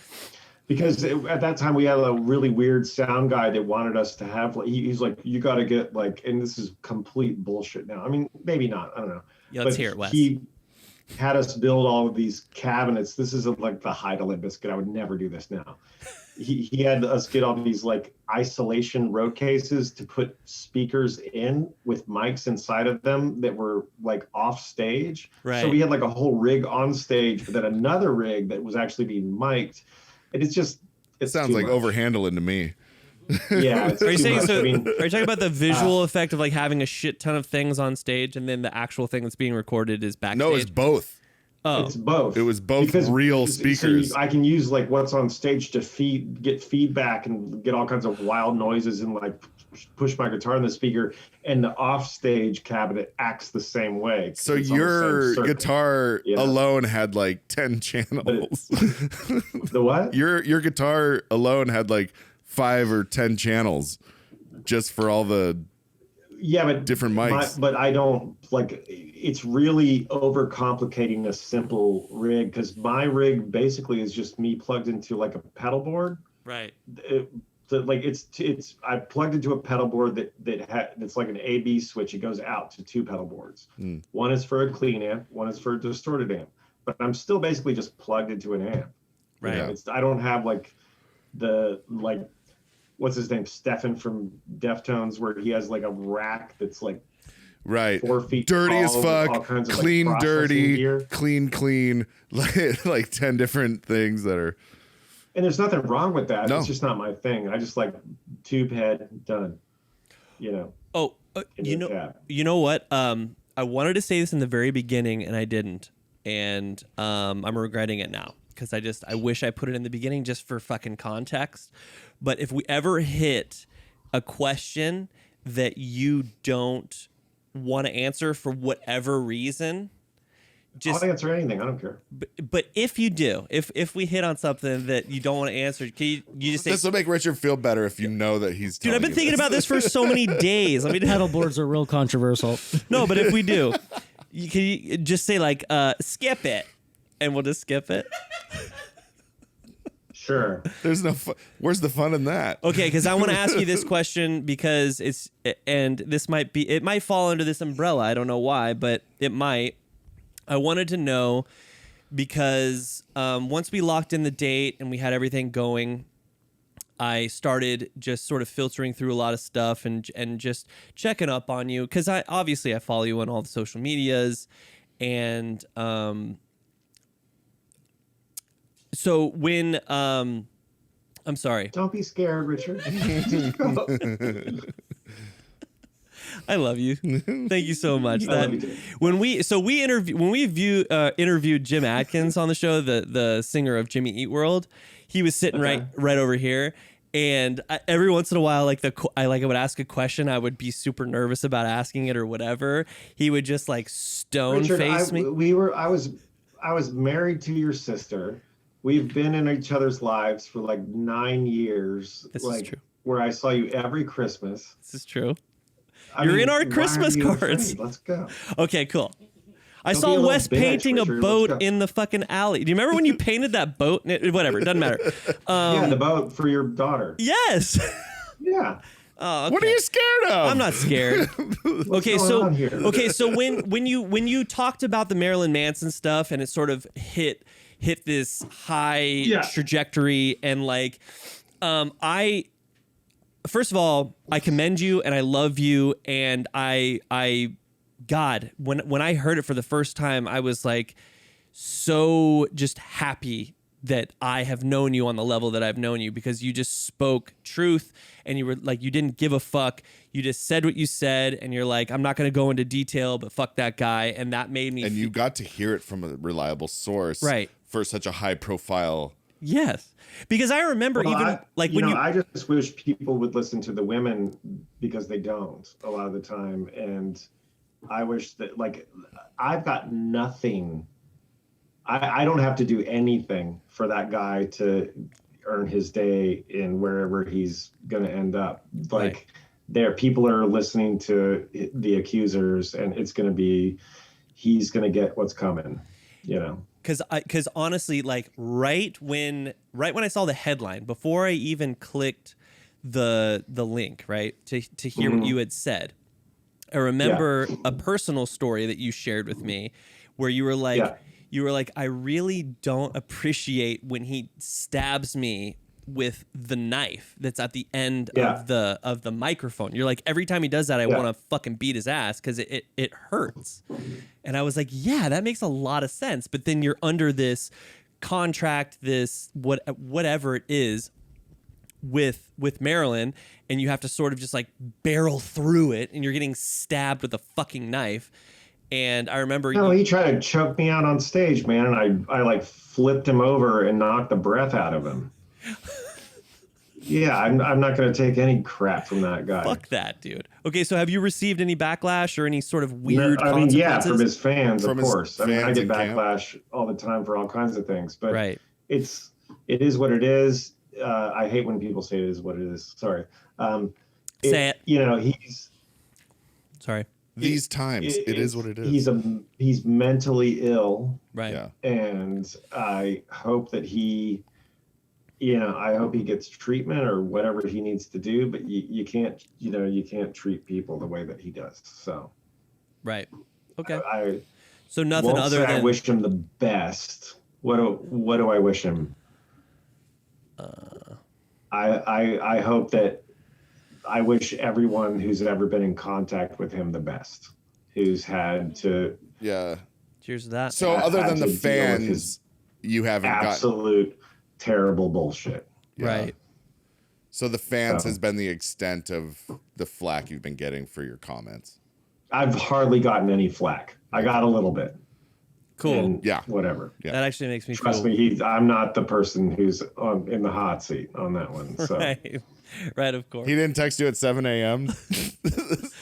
Because at that time we had a really weird sound guy that wanted us to have, like, he's like, you got to get like, and this is complete bullshit now. I mean, maybe not, I don't know. Yeah, let's hear it, Wes. He had us build all of these cabinets. This is like the height of Limp Bizkit. I would never do this now. He had us get all these like isolation road cases to put speakers in with mics inside of them that were like off stage. Right. So we had like a whole rig on stage, but then another rig that was actually being mic'd. And it's just, It sounds like overhandling to me. Yeah. It's Are you too saying much. so? I mean, Are you talking about the visual effect of like having a shit ton of things on stage, and then the actual thing that's being recorded is backstage? No, it's both. Oh, it's both. It was both real speakers. So I can use like what's on stage to get feedback and get all kinds of wild noises and like push my guitar in the speaker, and the offstage cabinet acts the same way. So It's on the your same circuit. guitar Yeah. alone had like 10 channels. The what? Your guitar alone had like 5 or 10 channels just for all the Yeah, but different mics. but I don't like. It's really overcomplicating a simple rig, because my rig basically is just me plugged into like a pedal board. right. It's I plugged into a pedal board that's like an A/B switch. It goes out to 2 pedal boards. One is for a clean amp, one is for a distorted amp. But I'm still basically just plugged into an amp. Right. Yeah. I don't have like what's his name, Stefan from Deftones, where he has like a rack that's like right 4 feet dirty tall as with all fuck, kinds of, like, clean processing dirty, gear. clean, like 10 different things that are. And there's nothing wrong with that. No. It's just not my thing. I just like tube head done. You know. Oh, into the cab. you know what? I wanted to say this in the very beginning, and I didn't, and I'm regretting it now because I wish I put it in the beginning just for fucking context. But if we ever hit a question that you don't want to answer for whatever reason, just I'll answer anything. I don't care. but if you do, if we hit on something that you don't want to answer, can you just say, This will make Richard feel better if you know that he's. dude, I've been thinking about this for so many days. Let me Pedal boards are real controversial. No, but if we do, can you just say like skip it, and we'll just skip it. Sure. There's no. Where's the fun in that? Okay, because I want to ask you this question because it might fall under this umbrella. I don't know why, but it might. I wanted to know because once we locked in the date and we had everything going, I started just sort of filtering through a lot of stuff and just checking up on you because I follow you on all the social medias, and so when I'm sorry. Don't be scared, Richard. I love you. Thank you so much. I love you too. Interviewed Jim Adkins on the show, the singer of Jimmy Eat World. He was sitting right over here. And every once in a while, I would ask a question. I would be super nervous about asking it or whatever. He would just like stone face me. I was married to your sister. We've been in each other's lives for like 9 years. This is true. Where I saw you every Christmas. This is true. You're in our Christmas cards. Let's go. Okay, cool. I Don't saw be a Wes little bitch, painting a Richard. boat Let's go. in the fucking alley. Do you remember when you painted that boat? Whatever, it doesn't matter. Yeah, the boat for your daughter. Yes. Yeah. Oh, okay. What are you scared of? I'm not scared. Okay, going on here? so when you talked about the Marilyn Manson stuff and it sort of hit this high trajectory and like I first of all, I commend you and I love you and God, when I heard it for the first time, I was like so just happy that I have known you on the level that I've known you, because you just spoke truth and you were like, you didn't give a fuck. You just said what you said and you're like, I'm not going to go into detail, but fuck that guy. And that made me. And you got to hear it from a reliable source, right? For such a high profile. Yes, because I remember I just wish people would listen to the women, because they don't a lot of the time. And I wish that, like, I've got nothing. I don't have to do anything for that guy to earn his day in wherever he's going to end up. Like, people are listening to the accusers, and it's going to be, he's going to get what's coming, you know? Because honestly, like right when I saw the headline, before I even clicked the link, right, to hear what you had said, I remember a personal story that you shared with me where you were like, I really don't appreciate when he stabs me with the knife that's at the end of the microphone. You're like, every time he does that, I want to fucking beat his ass because it hurts. And I was like, yeah, that makes a lot of sense. But then you're under this contract, this whatever it is with Marilyn, and you have to sort of just like barrel through it, and you're getting stabbed with a fucking knife. And I remember he tried to choke me out on stage, man, and I like flipped him over and knocked the breath out of him. Yeah, I'm not going to take any crap from that guy. Fuck that, dude. Okay, so have you received any backlash or any sort of weird consequences? Yeah, from his fans, of course. I get backlash camp. all the time for all kinds of things, but it is what it is. I hate when people say it is what it is. Sorry. Say it. You know, Sorry. These times, it is what it is. He's mentally ill. Right. Yeah. And I hope that he gets treatment or whatever he needs to do, but you can't treat people the way that he does. So. Right. Okay. So nothing won't other say than I wish him the best. What do I wish him? I hope that I wish everyone who's ever been in contact with him the best, who's had to. Yeah. Cheers to that. So other than the fans, you haven't got absolute terrible bullshit. Yeah. Right. So the fans has been the extent of the flack you've been getting for your comments. I've hardly gotten any flack. I got a little bit. Cool. And yeah. Whatever. Yeah. That actually makes me Trust me, I'm not the person who's in the hot seat on that one. So. Right, of course. He didn't text you at 7 a.m.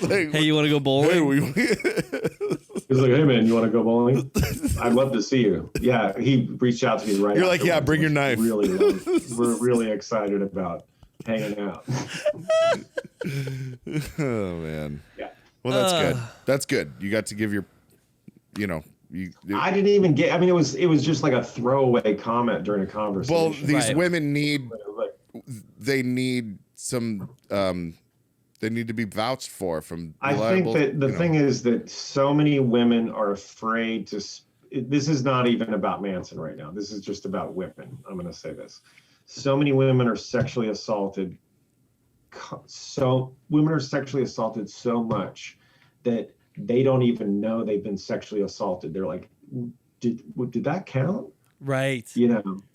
Like, hey, you want to go bowling? He's like, hey man, you want to go bowling? I'd love to see you. Yeah, he reached out to me right. You're like, yeah, bring your knife. We're really excited about hanging out. Oh man. Yeah. Well, that's good. That's good. You got to give your, I didn't even get. I mean, it was just like a throwaway comment during a conversation. Well, these women need. They need some. They need to be vouched for from. Reliable, I think that the thing is that so many women are afraid to. This is not even about Manson right now. This is just about women. I'm going to say this. So many women are sexually assaulted. So women are sexually assaulted so much that they don't even know they've been sexually assaulted. They're like, did that count? Right.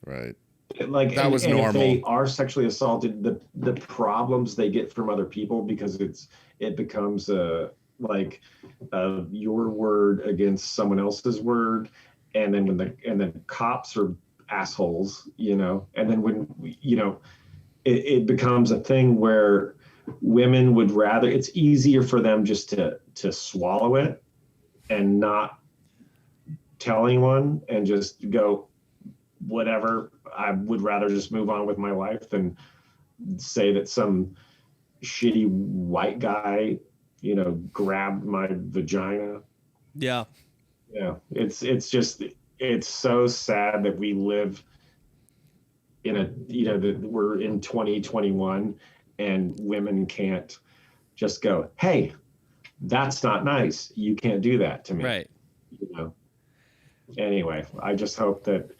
Right. Like That was and normal. if they are sexually assaulted, the problems they get from other people, because it becomes your word against someone else's word, and then when cops are assholes, and then when it becomes a thing where women would rather, it's easier for them just to swallow it and not tell anyone and just go, whatever, I would rather just move on with my life than say that some shitty white guy, grabbed my vagina. Yeah. Yeah. It's so sad that we live in that we're in 2021 and women can't just go, hey, that's not nice. You can't do that to me. Right. Anyway, I just hope that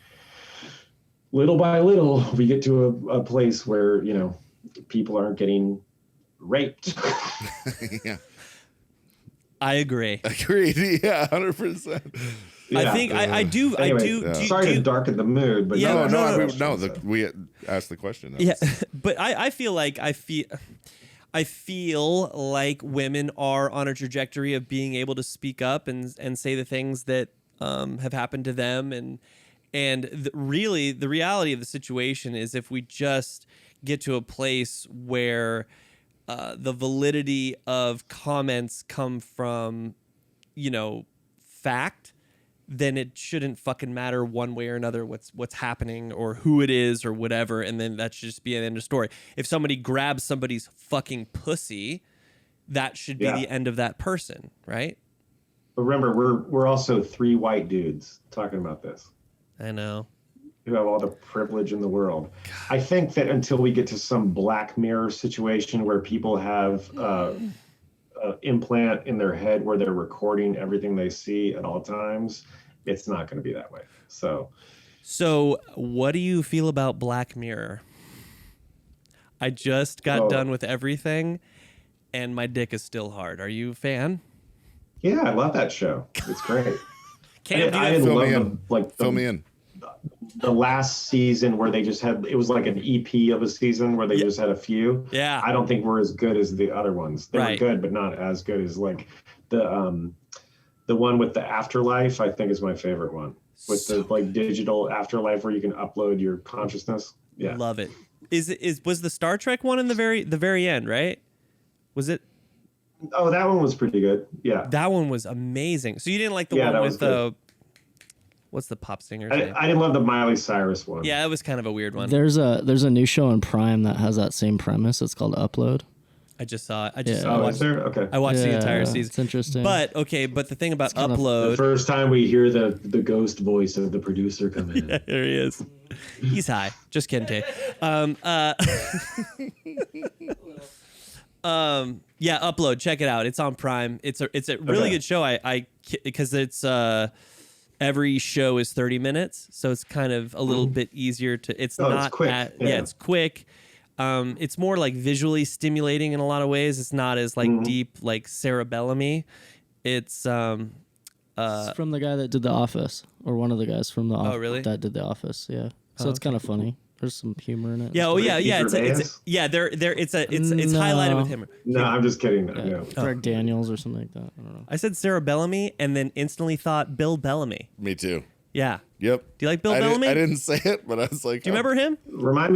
little by little we get to a place where, people aren't getting raped. Yeah. I agree. Agreed. Yeah, 100%. Yeah. I think I do. Anyway, I do. Sorry to darken the mood, but Yeah, We asked the question. Yeah, but I feel like I feel like women are on a trajectory of being able to speak up and say the things that have happened to them, and really the reality of the situation is, if we just get to a place where the validity of comments come from fact, then it shouldn't fucking matter one way or another what's happening or who it is or whatever, and then that should just be an end of story. If somebody grabs somebody's fucking pussy, that should be the end of that person, right? But remember, we're also 3 white dudes talking about this, I know. who have all the privilege in the world. I think that until we get to some Black Mirror situation where people have an implant in their head where they're recording everything they see at all times, it's not going to be that way. So what do you feel about Black Mirror? I just got done with everything, and my dick is still hard. Are you a fan? Yeah, I love that show. It's great. I Fill me in. The last season where they just had, it was like an EP of a season where they just had a few. Yeah. I don't think we're as good as the other ones. They were good, but not as good as like the one with the afterlife. I think is my favorite one, with the like digital afterlife where you can upload your consciousness. Yeah, love it. Was the Star Trek one in the very end, right? Was it? Oh, that one was pretty good. Yeah, that one was amazing. So you didn't like the one with the what's the pop singer's name? I didn't love the Miley Cyrus one. Yeah, it was kind of a weird one. There's a new show on Prime that has that same premise. It's called Upload. I just saw it. Is there? Okay. I watched the entire season. It's interesting. But the thing about Upload, the first time we hear the ghost voice of the producer come in. Yeah, there he is. He's high. Just kidding, Tay. Yeah, Upload. Check it out. It's on Prime. It's a really good show. Because it's every show is 30 minutes, so it's kind of a little bit easier to. It's not it's quick. It's quick. It's more like visually stimulating in a lot of ways. It's not as like deep like cerebellum-y. It's from the guy that did The Office, or one of the guys from The Office. Oh, really? That did The Office. Yeah. So it's kind of funny. There's some humor in it. Yeah. Oh, yeah. Yeah. It's highlighted with humor. No, I'm just kidding. No. Greg Daniels or something like that. I don't know. I said cerebellum-y and then instantly thought Bill Bellamy. Me too. Yeah. Yep. Do you like Bill Bellamy? I didn't say it, but I was like, do you remember him? Remind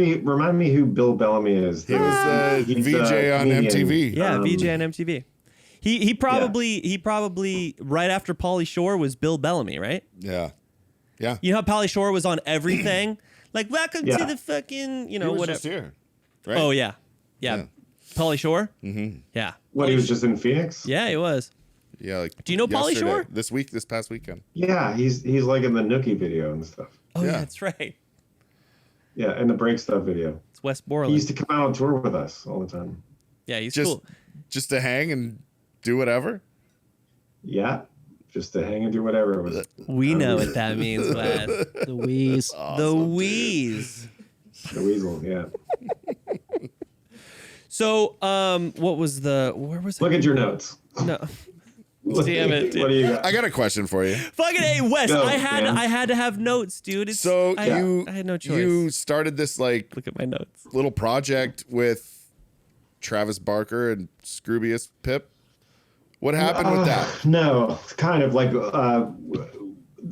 me who Bill Bellamy is. He was VJ on MTV. Yeah, VJ on MTV. He probably right after Pauly Shore was Bill Bellamy, right? Yeah. Yeah. You know how Pauly Shore was on everything? Like, welcome to the fucking, He was whatever. just here, right? Oh, yeah. Pauly Shore? Mm-hmm. Yeah. What, he was just in Phoenix? Yeah, he was. Yeah, like. Do you know Pauly Shore? This past weekend. Yeah, he's like in the Nookie video and stuff. Oh, yeah, Yeah. that's right. Yeah, and the Break Stuff video. It's Wes He Borland. used to come out on tour with us all the time. Yeah, he's Just cool. just to hang and do whatever. Yeah, just to hang and do whatever with it. We know what that means, Wes. The Wheeze. The Wheeze. The Weasel, yeah. So, where was it? Look at your notes. No. Damn it, dude. What do you got? I got a question for you. Fucking hey, Wes. Go, I had to have notes, dude. So I had no choice. you started this like Look at my notes. little project with Travis Barker and Scroobius Pip. What happened with that? No, kind of like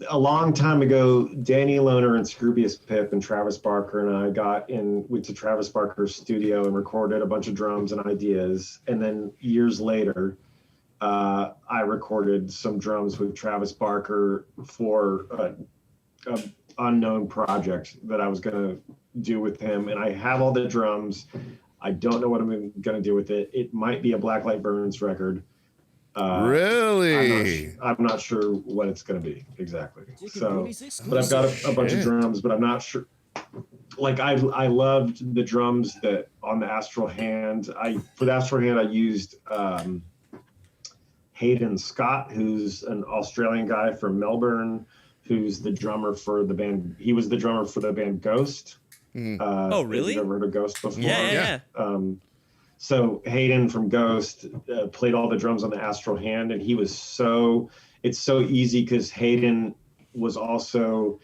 a long time ago, Danny Lohner and Scroobius Pip and Travis Barker and I went to Travis Barker's studio and recorded a bunch of drums and ideas. And then years later, I recorded some drums with Travis Barker for an unknown project that I was going to do with him. And I have all the drums. I don't know what I'm going to do with it. It might be a Blacklight Burns record. Really? I'm not sure what it's going to be exactly. So, but I've got a bunch of drums, but I'm not sure. Like I loved the drums that on the Astral Hand. For the Astral Hand, I used Hayden Scott, who's an Australian guy from Melbourne, who's the drummer for the band. He was the drummer for the band Ghost. Oh, really? Have you ever heard of Ghost before? Yeah. So Hayden from Ghost played all the drums on the Astral Hand, and it's so easy because Hayden was also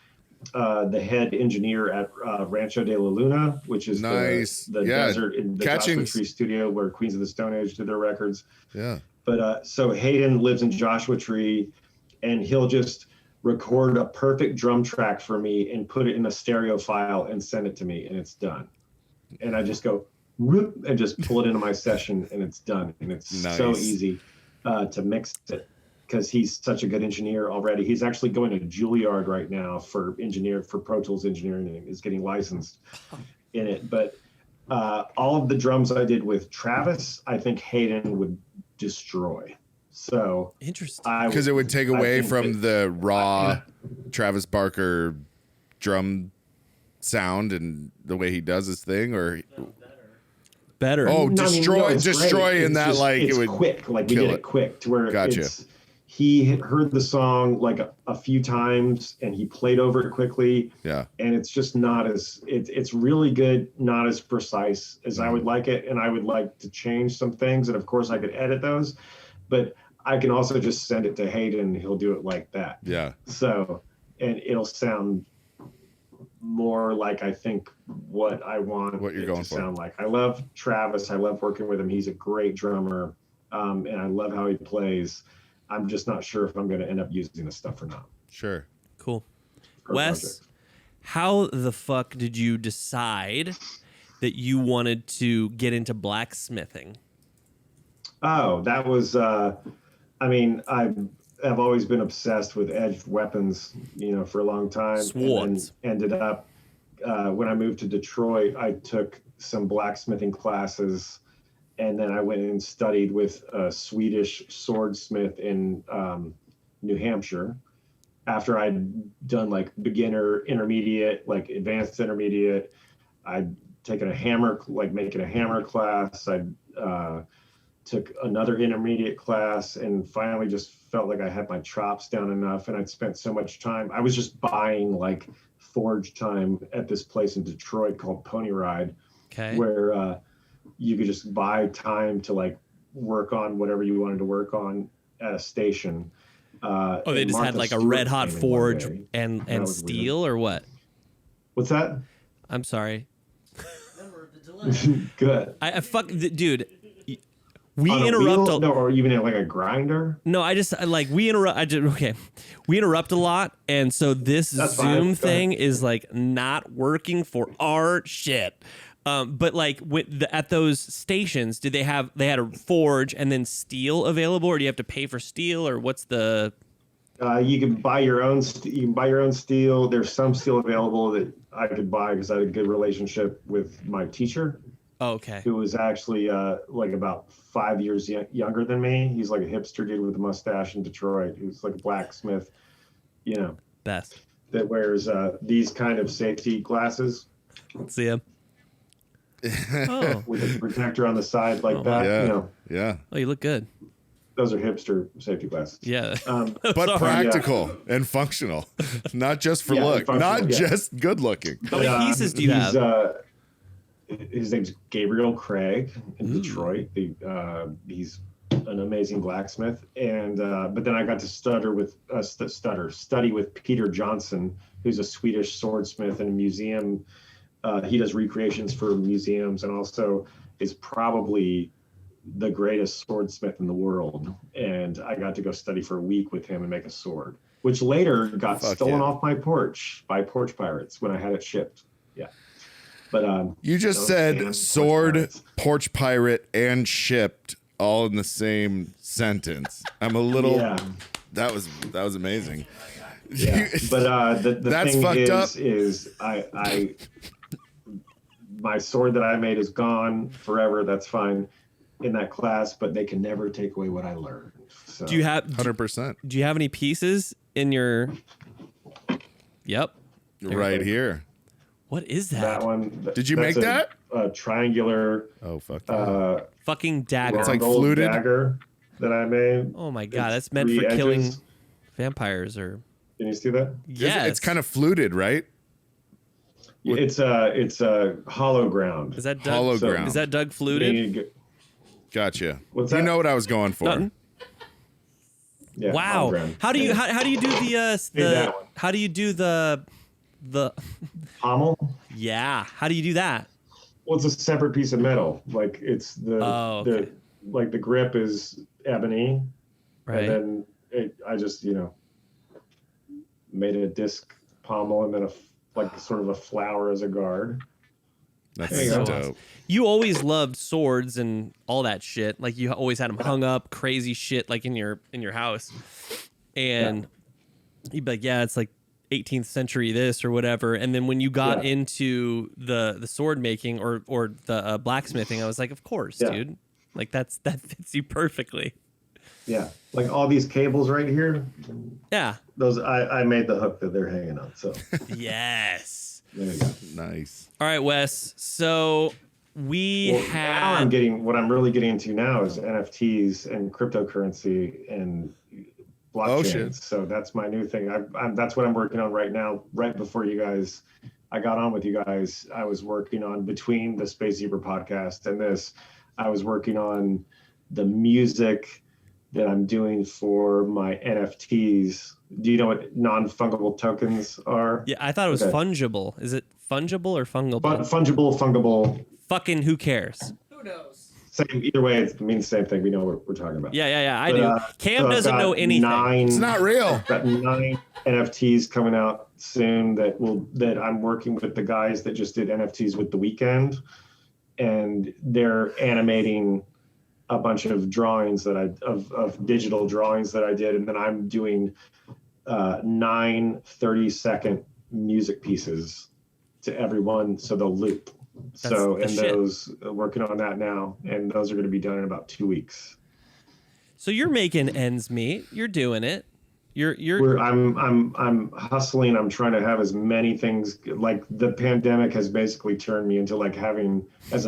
the head engineer at Rancho de la Luna, which is nice. the desert in the Joshua Tree studio where Queens of the Stone Age did their records. Yeah. But so Hayden lives in Joshua Tree, and he'll just record a perfect drum track for me and put it in a stereo file and send it to me, and it's done. And I just go whoop, and just pull it into my session, and it's done. And it's so easy to mix it because he's such a good engineer already. He's actually going to Juilliard right now for Pro Tools engineering, and is getting licensed in it. But all of the drums I did with Travis, I think Hayden would destroy. So interesting, because it would take away from the raw Travis Barker drum sound and the way he does his thing, or better. Oh, No, destroy in that just, like it's it would quick. Like we did it quick to where Gotcha. He had heard the song like a few times and he played over it quickly. Yeah. And it's just not as it's really good, not as precise as I would like it. And I would like to change some things. And of course I could edit those, but I can also just send it to Hayden and he'll do it like that. Yeah. So, and it'll sound more like I think what I want what you're it going to for. sound like. I love Travis. I love working with him. He's a great drummer, and I love how he plays. I'm just not sure if I'm going to end up using this stuff or not. Sure. Cool. per Wes, project. how the fuck did you decide that you wanted to get into blacksmithing? Oh, that was. I mean, I've always been obsessed with edged weapons, for a long time. Swords. And then ended up, when I moved to Detroit, I took some blacksmithing classes, and then I went and studied with a Swedish swordsmith in New Hampshire. After I'd done like beginner, intermediate, like advanced intermediate, I'd taken making a hammer class. I took another intermediate class and finally just felt like I had my chops down enough. And I'd spent so much time. I was just buying like forge time at this place in Detroit called Pony Ride, where you could just buy time to like work on whatever you wanted to work on at a station. They just had like a red hot forge and steel weird. Or what? What's that? I'm sorry. Good. Dude. We on interrupt a wheel? No, or even like a grinder. No, we interrupt. We interrupt a lot, and so this That's Zoom fine. thing is like not working for our shit. But like at those stations, did they had a forge and then steel available, or do you have to pay for steel, or what's the? You can buy your own. You can buy your own steel. There's some steel available that I could buy because I had a good relationship with my teacher. Oh, okay. Who was actually like about 5 years younger than me. He's like a hipster dude with a mustache in Detroit. He's like a blacksmith, Best. that wears these kind of safety glasses. Let's see him. Oh. With a protector on the side like that. Yeah. Yeah. Oh, you look good. Those are hipster safety glasses. Yeah. But practical and functional, not just for look, not just good looking. How many pieces do you have? His name's Gabriel Craig in Detroit. He's an amazing blacksmith. And but then I got to study with Peter Johnson, who's a Swedish swordsmith and a museum. He does recreations for museums and also is probably the greatest swordsmith in the world. And I got to go study for a week with him and make a sword, which later got stolen off my porch by porch pirates when I had it shipped. Yeah. But you just said sword, porch pirate, and shipped all in the same sentence. I'm a little. Yeah. That was amazing. Yeah. But the that's thing fucked up. Is I my sword that I made is gone forever. That's fine in that class, but they can never take away what I learned. So. Do you have 100%? Do you have any pieces in your? Yep. Right here. What is that? That one. Did you make that? A triangular. Oh fuck. Yeah. Fucking dagger. It's like fluted dagger that I made. Oh my god, It's that's meant for 3 killing edges. vampires or. Can you see that? Yeah, It's kind of fluted, right? It's a hollow ground. Is that Doug? Hollow ground. Is that Doug fluted? Gotcha. What's You that? know what I was going for. Nothing. Yeah, hollow Wow. ground. How do you do that the one. how do you do the pommel? yeah? How do you do that? Well, it's a separate piece of metal. Like it's okay. the grip is ebony, Right. and then I just made a disc pommel and then like sort of a flower as a guard. That's There you so go. dope. You always loved swords and all that shit. Like you always had them hung up, crazy shit, like in your house. And you'd be like, yeah, it's like 18th century this or whatever. And then when you got into the sword making or the blacksmithing, I was like, of course, dude. Like that fits you perfectly. Yeah, like all these cables right here. Yeah. Those I made the hook that they're hanging on. So Yes. there you go. Nice. All right, Wes. So we now what I'm really getting into now is NFTs and cryptocurrency and blockchain. Oh, shit. So that's my new thing. That's what I'm working on right now. Right before I got on with you guys, I was working on between the Space Zebra podcast and this. I was working on the music that I'm doing for my NFTs. Do you know what non-fungible tokens are? Yeah, I thought it was fungible. Is it fungible or fungible? Fungible. Fucking who cares? Same. Either way, it means the same thing. We know what we're talking about. Yeah, I But, do. Cam so I've doesn't got know anything. It's not real. I've got 9 NFTs coming out soon that I'm working with the guys that just did NFTs with The Weeknd, and they're animating a bunch of drawings of digital drawings that I did, and then I'm doing 9 30-second music pieces to everyone, so they'll loop. That's shit. Those working on that now, and those are going to be done in about 2 weeks. So you're making ends meet. You're doing it. You're I'm hustling. I'm trying to have as many things. Like the pandemic has basically turned me into like having as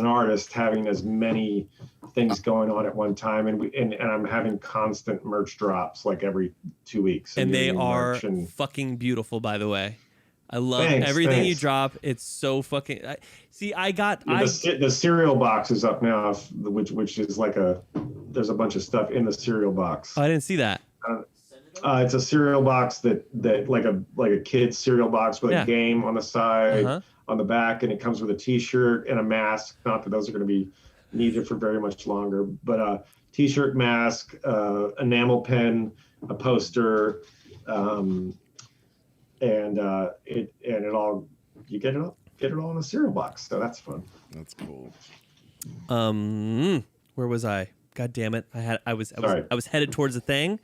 many things going on at one time, and I'm having constant merch drops like every 2 weeks. and they new are merch and fucking beautiful, by the way. I love Thanks, everything you thanks. drop. It's so fucking. the cereal box is up now, which is like there's a bunch of stuff in the cereal box. Oh, I didn't see that. It's a cereal box that like a kid's cereal box with a game on the side, Uh-huh. on the back, and it comes with a T-shirt and a mask. Not that those are going to be needed for very much longer, but a T-shirt, mask, enamel pen, a poster, and it all you get it all in a cereal box. So that's fun. That's cool. Where was I? God damn it! I was Sorry. headed towards a thing.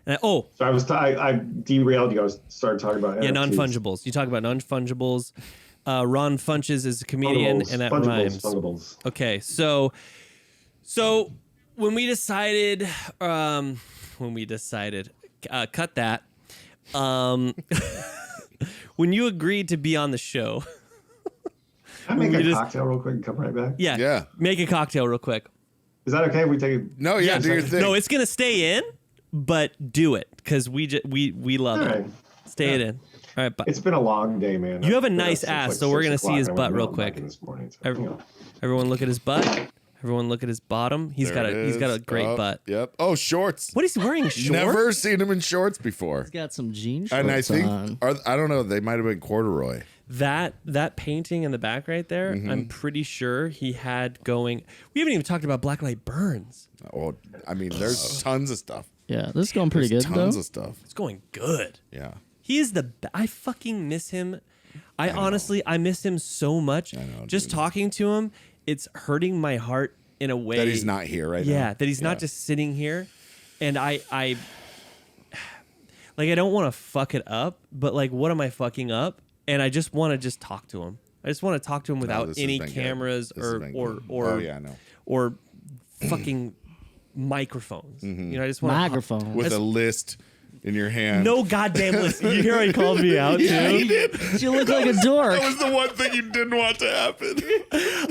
And So I derailed you. I started talking about NFTs. non-fungibles. You talk about non-fungibles. Ron Funches is a comedian, Fungibles, and that fungibles, rhymes. Fungibles. Okay, so when we decided, cut that. When you agreed to be on the show, Can I make We a just- cocktail real quick and come right back? yeah, make a cocktail real quick. Is that okay? We take it. No, yeah, do your thing. No, it's gonna stay in, but do it because we love All it. right. Stay it in. All right, but It's been a long day, man. You have a I've been up nice since, ass, like, so we're 6 gonna see his o'clock. I butt went real mountain quick. biking this morning, so, Everyone look at his butt. Everyone look at his bottom. He's got a great butt. Yep. Oh, shorts. What is he wearing? Shorts? Never seen him in shorts before. He's got some jean shorts And I think on. I don't know. They might have been corduroy. That painting in the back right there, I'm pretty sure he had going. We haven't even talked about Blacklight Burns. Oh, I mean, there's tons of stuff. Yeah, this is going pretty There's good tons though. of stuff. It's going good. Yeah. He is I fucking miss him. I honestly miss him so much. I know, Just dude. talking to him, it's hurting my heart in a way That he's not here right now. Yeah, that he's not just sitting here. And I like I don't want to fuck it up, but like what am I fucking up? And I just want to just talk to him. I just want to talk to him without this has any been good. cameras This has been good. Oh, yeah, I know. or fucking microphones. You know, I just want Microphone. With a list in your hand. no goddamn list. You hear he called me out too? Yeah, he did. You look like a dork. That was the one thing you didn't want to happen.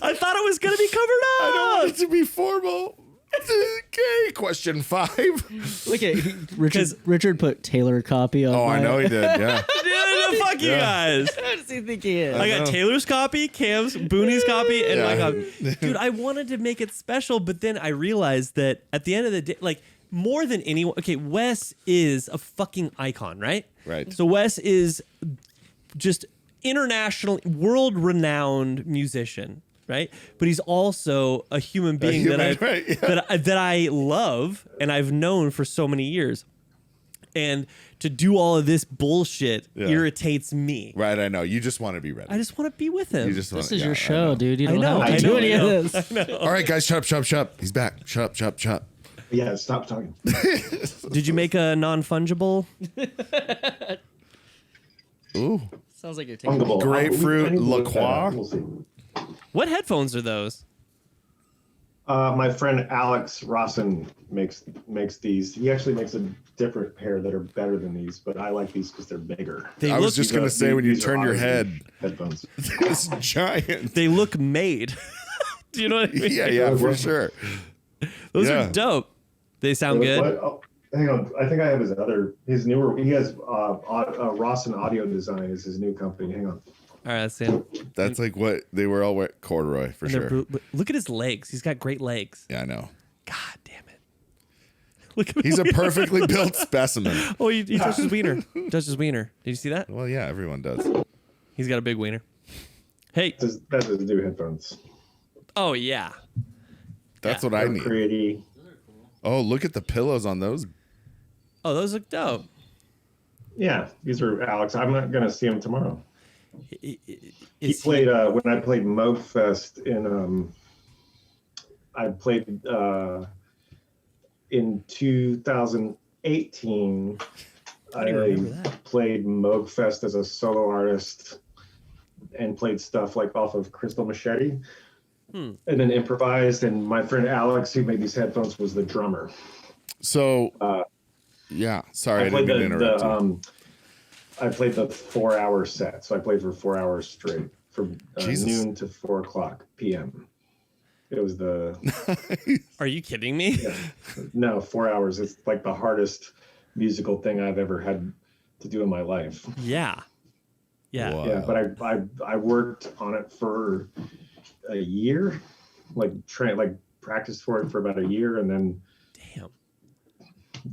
I thought it was gonna be covered up. I don't want it to be formal. Okay, question 5. Look at Richard put Taylor copy on. Oh, I know he did. Yeah. Dude, fuck you guys. How does he think he is? I got Taylor's copy, Cam's, Booney's copy, and my Yeah. copy. Dude, I wanted to make it special, but then I realized that at the end of the day, like more than anyone, okay, Wes is a fucking icon, right? Right. So Wes is just international, world-renowned musician, right? But he's also a human being right, yeah. that I love and I've known for so many years. And to do all of this bullshit irritates me. Right, I know. You just want to be ready. I just want to be with him. You just want This is your show, dude. You I don't know, have to I do know, any I know. of this. All right, guys, shut up. He's back. Shut up. Yeah, stop talking. Did you make a non-fungible? Ooh. Sounds like you're taking. Fungible. Grapefruit I need to look La that up. Croix? We'll see. What headphones are those? My friend Alex Rossin makes these. He actually makes a different pair that are better than these, but I like these because they're bigger. They I look was just going to say, when you These are turn your Odyssey head, headphones. it's giant. they look made. Do you know what I mean? Yeah, for sure. Those Yeah. are dope. They sound good. What? Oh, hang on. I think I have his newer. He has Rossin Audio Design is his new company. Hang on. All right, let's see 'em. That's like what they were all corduroy for And they're sure. look at his legs. He's got great legs. Yeah, I know. God damn it. Look at He's a him. perfectly built specimen. Oh, he touched his wiener. Touched his wiener. Did you see that? Well, yeah, everyone does. He's got a big wiener. Hey. That's his new headphones. Oh, yeah. That's what They're I need. pretty. Oh, look at the pillows on those. Oh, those look dope. Yeah, these are Alex. I'm not gonna see him tomorrow. He Is played when I played Moog Fest in I played in 2018. I don't even remember that. Played Moog Fest as a solo artist and played stuff like off of Crystal Machete, and then improvised. And my friend Alex, who made these headphones, was the drummer. So, yeah. Sorry, I played didn't mean to interrupt you. I played the 4-hour set, so I played for 4 hours straight, from Jesus. noon to 4:00 p.m. It was Are you kidding me? no 4 hours. It's like the hardest musical thing I've ever had to do in my life. Yeah. Yeah. Wow. Yeah, but I worked on it for a year, like practiced for it for about a year, and then Damn.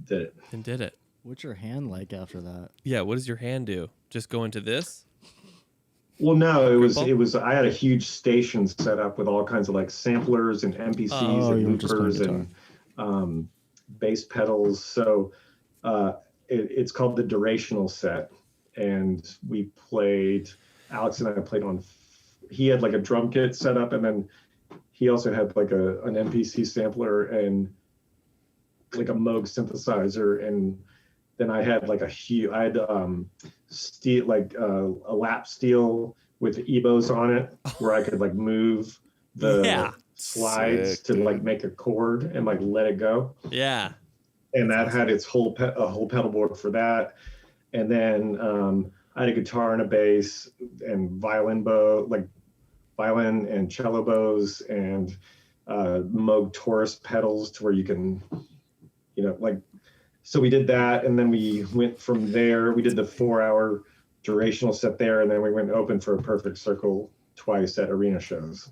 did it. And did it. What's your hand like after that? Yeah. What does your hand do? Just go into this? Well, no, it ball? was. I had a huge station set up with all kinds of like samplers and MPCs Oh, you were and just playing loopers and bass pedals. So it's called the Durational Set, and we played. Alex and I played on. He had like a drum kit set up, and then he also had like an MPC sampler and like a Moog synthesizer, and then I had like steel, like a lap steel with EBOs on it, where I could like move the slides Sick, to dude. like make a chord and like let it go. Yeah. And that had its whole pedal board for that. And then I had a guitar and a bass and violin and cello bows and Moog Taurus pedals to where you can, so we did that, and then we went from there. We did the 4-hour Durational Set there, and then we went open for a Perfect Circle twice at arena shows.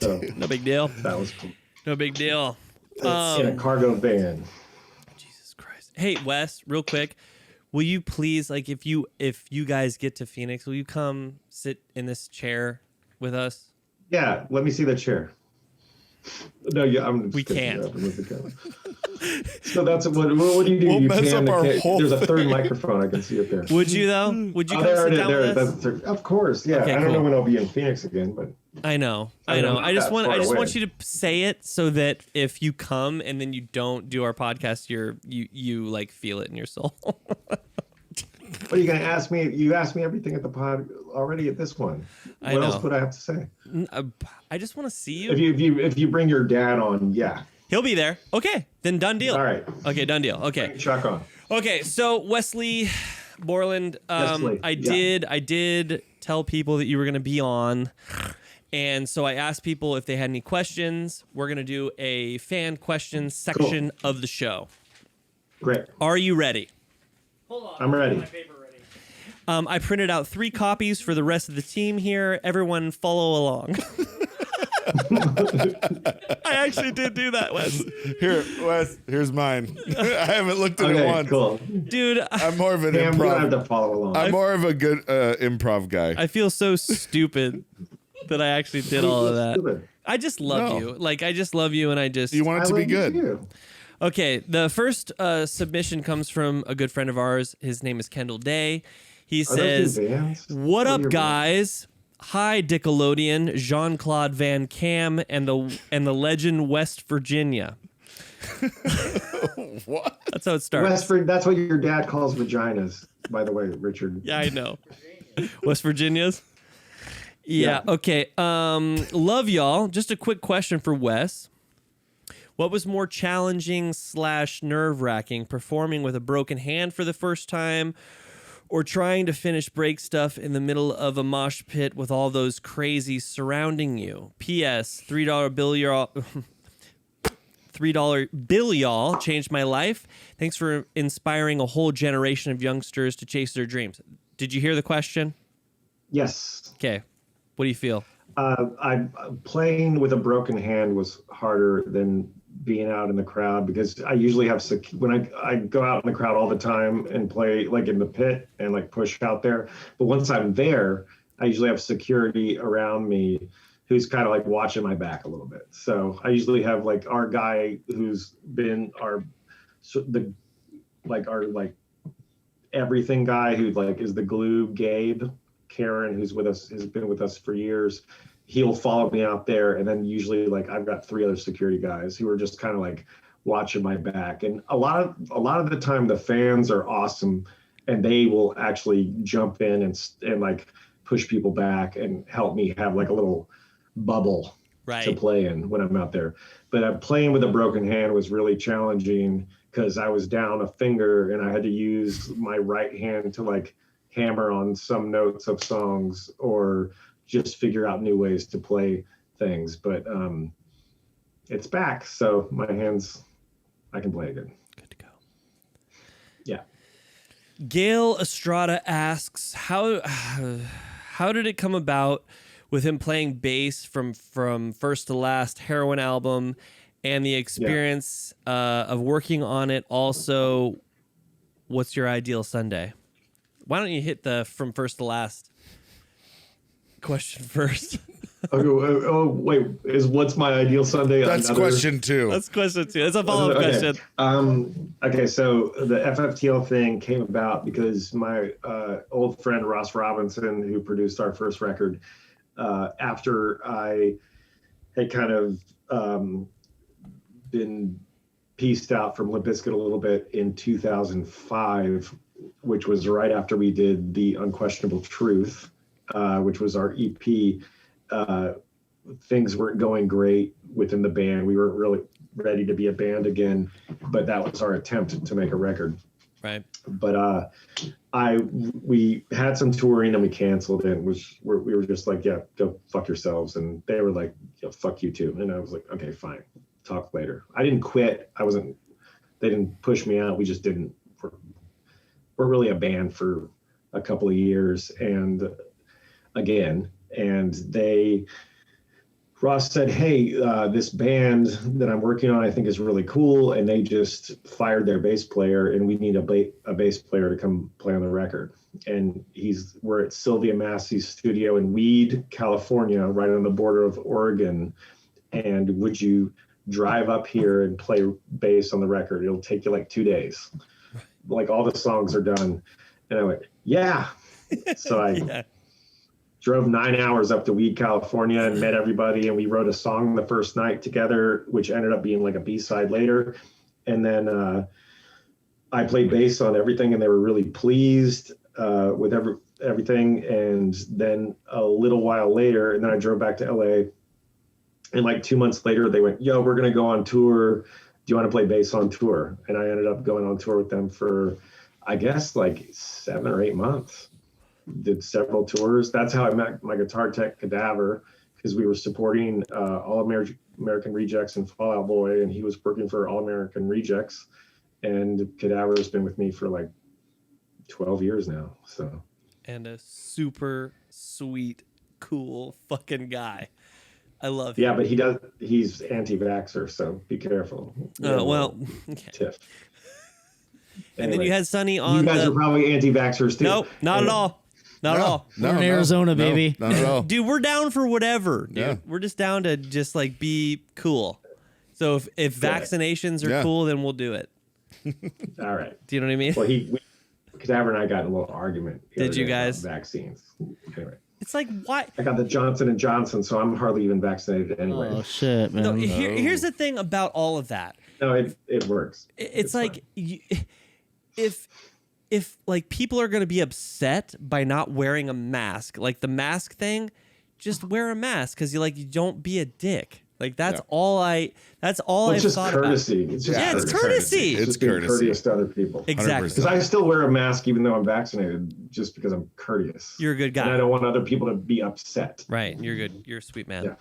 So No big deal. that was cool. No big deal. In a cargo van. Jesus Christ. Hey, Wes, real quick. Will you please, like, if you guys get to Phoenix, will you come sit in this chair with us? Yeah, let me see the chair. No, yeah, We can't. So that's what do you do? We'll You mess pan up our the whole There's a third thing. microphone. I can see it there. Would you though? Would you come there sit it is. down There, with us? of course, yeah. Okay, I don't cool. know when I'll be in Phoenix again, but I know. I know, I just that's want far away. you to say it so that if you come and then you don't do our podcast, you like feel it in your soul. what are you going to ask me? You asked me everything at the pod already at this one. I What know. else would I have to say? I just want to see you. If you bring your dad on, yeah. He'll be there. Okay, then done deal. All right. Okay, done deal. Okay. Chuck on. Okay, so Wesley Borland, Wesley, I yeah. did tell people that you were going to be on, and so I asked people if they had any questions. We're going to do a fan questions section of the show. Great. Are you ready? Hold on. I'm ready. I printed out 3 copies for the rest of the team here. Everyone follow along. I actually did do that, Wes. Here, Wes, here's mine. I haven't looked at it Okay, once. cool. Dude, I'm more of an Cam, you don't have improv. to follow along. I'm more of a good improv guy. I feel so stupid that I actually did all of that. Stupid. I just love No. you. Like, I just love you, and I just... You want it to I be love you good. too. Okay, the first submission comes from a good friend of ours. His name is Kendall Day. He Are those says, two bands? "What are up, your guys? Hi, Nickelodeon, Jean-Claude Van Cam, and the legend West Virginia." What? That's how it starts. Westford, that's what your dad calls vaginas, by the way, Richard. Yeah, I know. West Virginia's. Yeah. Okay. Love y'all. Just a quick question for Wes. What was more challenging / nerve-wracking, performing with a broken hand for the first time, or trying to finish break stuff in the middle of a mosh pit with all those crazies surrounding you? P.S. $3 bill y'all. $3 bill y'all changed my life. Thanks for inspiring a whole generation of youngsters to chase their dreams. Did you hear the question? Yes. Okay. What do you feel? Playing with a broken hand was harder than being out in the crowd, because I usually have when I go out in the crowd all the time and play like in the pit and like push out there. But once I'm there, I usually have security around me who's kind of like watching my back a little bit. So I usually have like our guy who's been our everything guy who like is the glue, Gabe Karen, who's with us, has been with us for years. He'll follow me out there, and then usually like I've got 3 other security guys who are just kind of like watching my back. And a lot of the time the fans are awesome, and they will actually jump in and like push people back and help me have like a little bubble to play in when I'm out there. But playing with a broken hand was really challenging because I was down a finger and I had to use my right hand to like hammer on some notes of songs or just figure out new ways to play things. But it's back, so my hands, I can play again. Good to go. Yeah. Gail Estrada asks, how did it come about with him playing bass from first to last Heroin album, and the experience of working on it? Also, what's your ideal Sunday? Why don't you hit the from first to last question first? Oh, wait, what's my ideal Sunday? That's question 2. That's question 2. That's a follow-up question. Okay, so the FFTL thing came about because my old friend Ross Robinson, who produced our first record, after I had kind of been pieced out from Limp Bizkit a little bit in 2005, which was right after we did The Unquestionable Truth, which was our EP. Things weren't going great within the band. We weren't really ready to be a band again, but that was our attempt to make a record. Right. But we had some touring and we canceled it. We were just like, yeah, go fuck yourselves. And they were like, yeah, fuck you too. And I was like, okay, fine. Talk later. I didn't quit. They didn't push me out. We just didn't. We're really a band for a couple of years. And again, and Ross said, hey, this band that I'm working on, I think is really cool. And they just fired their bass player and we need a bass player to come play on the record. And we're at Sylvia Massey's studio in Weed, California, right on the border of Oregon. And would you drive up here and play bass on the record? It'll take you like 2 days. Like all the songs are done. And I went, yeah. So I drove 9 hours up to Weed, California and met everybody. And we wrote a song the first night together, which ended up being like a B-side later. And then I played bass on everything and they were really pleased with everything. And then a little while later, and then I drove back to LA. And like 2 months later, they went, yo, we're going to go on tour. Do you want to play bass on tour? And I ended up going on tour with them for, I guess, like 7 or 8 months. Did several tours. That's how I met my guitar tech, Cadaver, because we were supporting All American Rejects and Fall Out Boy, and he was working for All American Rejects. And Cadaver has been with me for like 12 years now. So. And a super sweet, cool fucking guy. I love him. Yeah, but he's anti-vaxxer, so be careful. Well, Tiff. And then you had Sonny on. You guys are probably anti-vaxxers too. Nope, not at all. Not at all. We're in Arizona, baby. Not at all. Dude, we're down for whatever. Dude. Yeah. We're just down to just like be cool. So if vaccinations are cool, then we'll do it. All right. Do you know what I mean? Well, Cadaver and I got in a little argument. Did you guys? Vaccines. Anyway. It's like, why? I got the Johnson & Johnson, so I'm hardly even vaccinated anyway. Oh, shit, man. No, here's the thing about all of that. No, it works. It's like, if like people are going to be upset by not wearing a mask, like the mask thing, just wear a mask because you don't be a dick. Like that's all I thought just about. courtesy. It's just it's courtesy. It's being courteous to other people. Exactly. Because I still wear a mask even though I'm vaccinated, just because I'm courteous. You're a good guy. And I don't want other people to be upset. Right. You're good. You're a sweet man.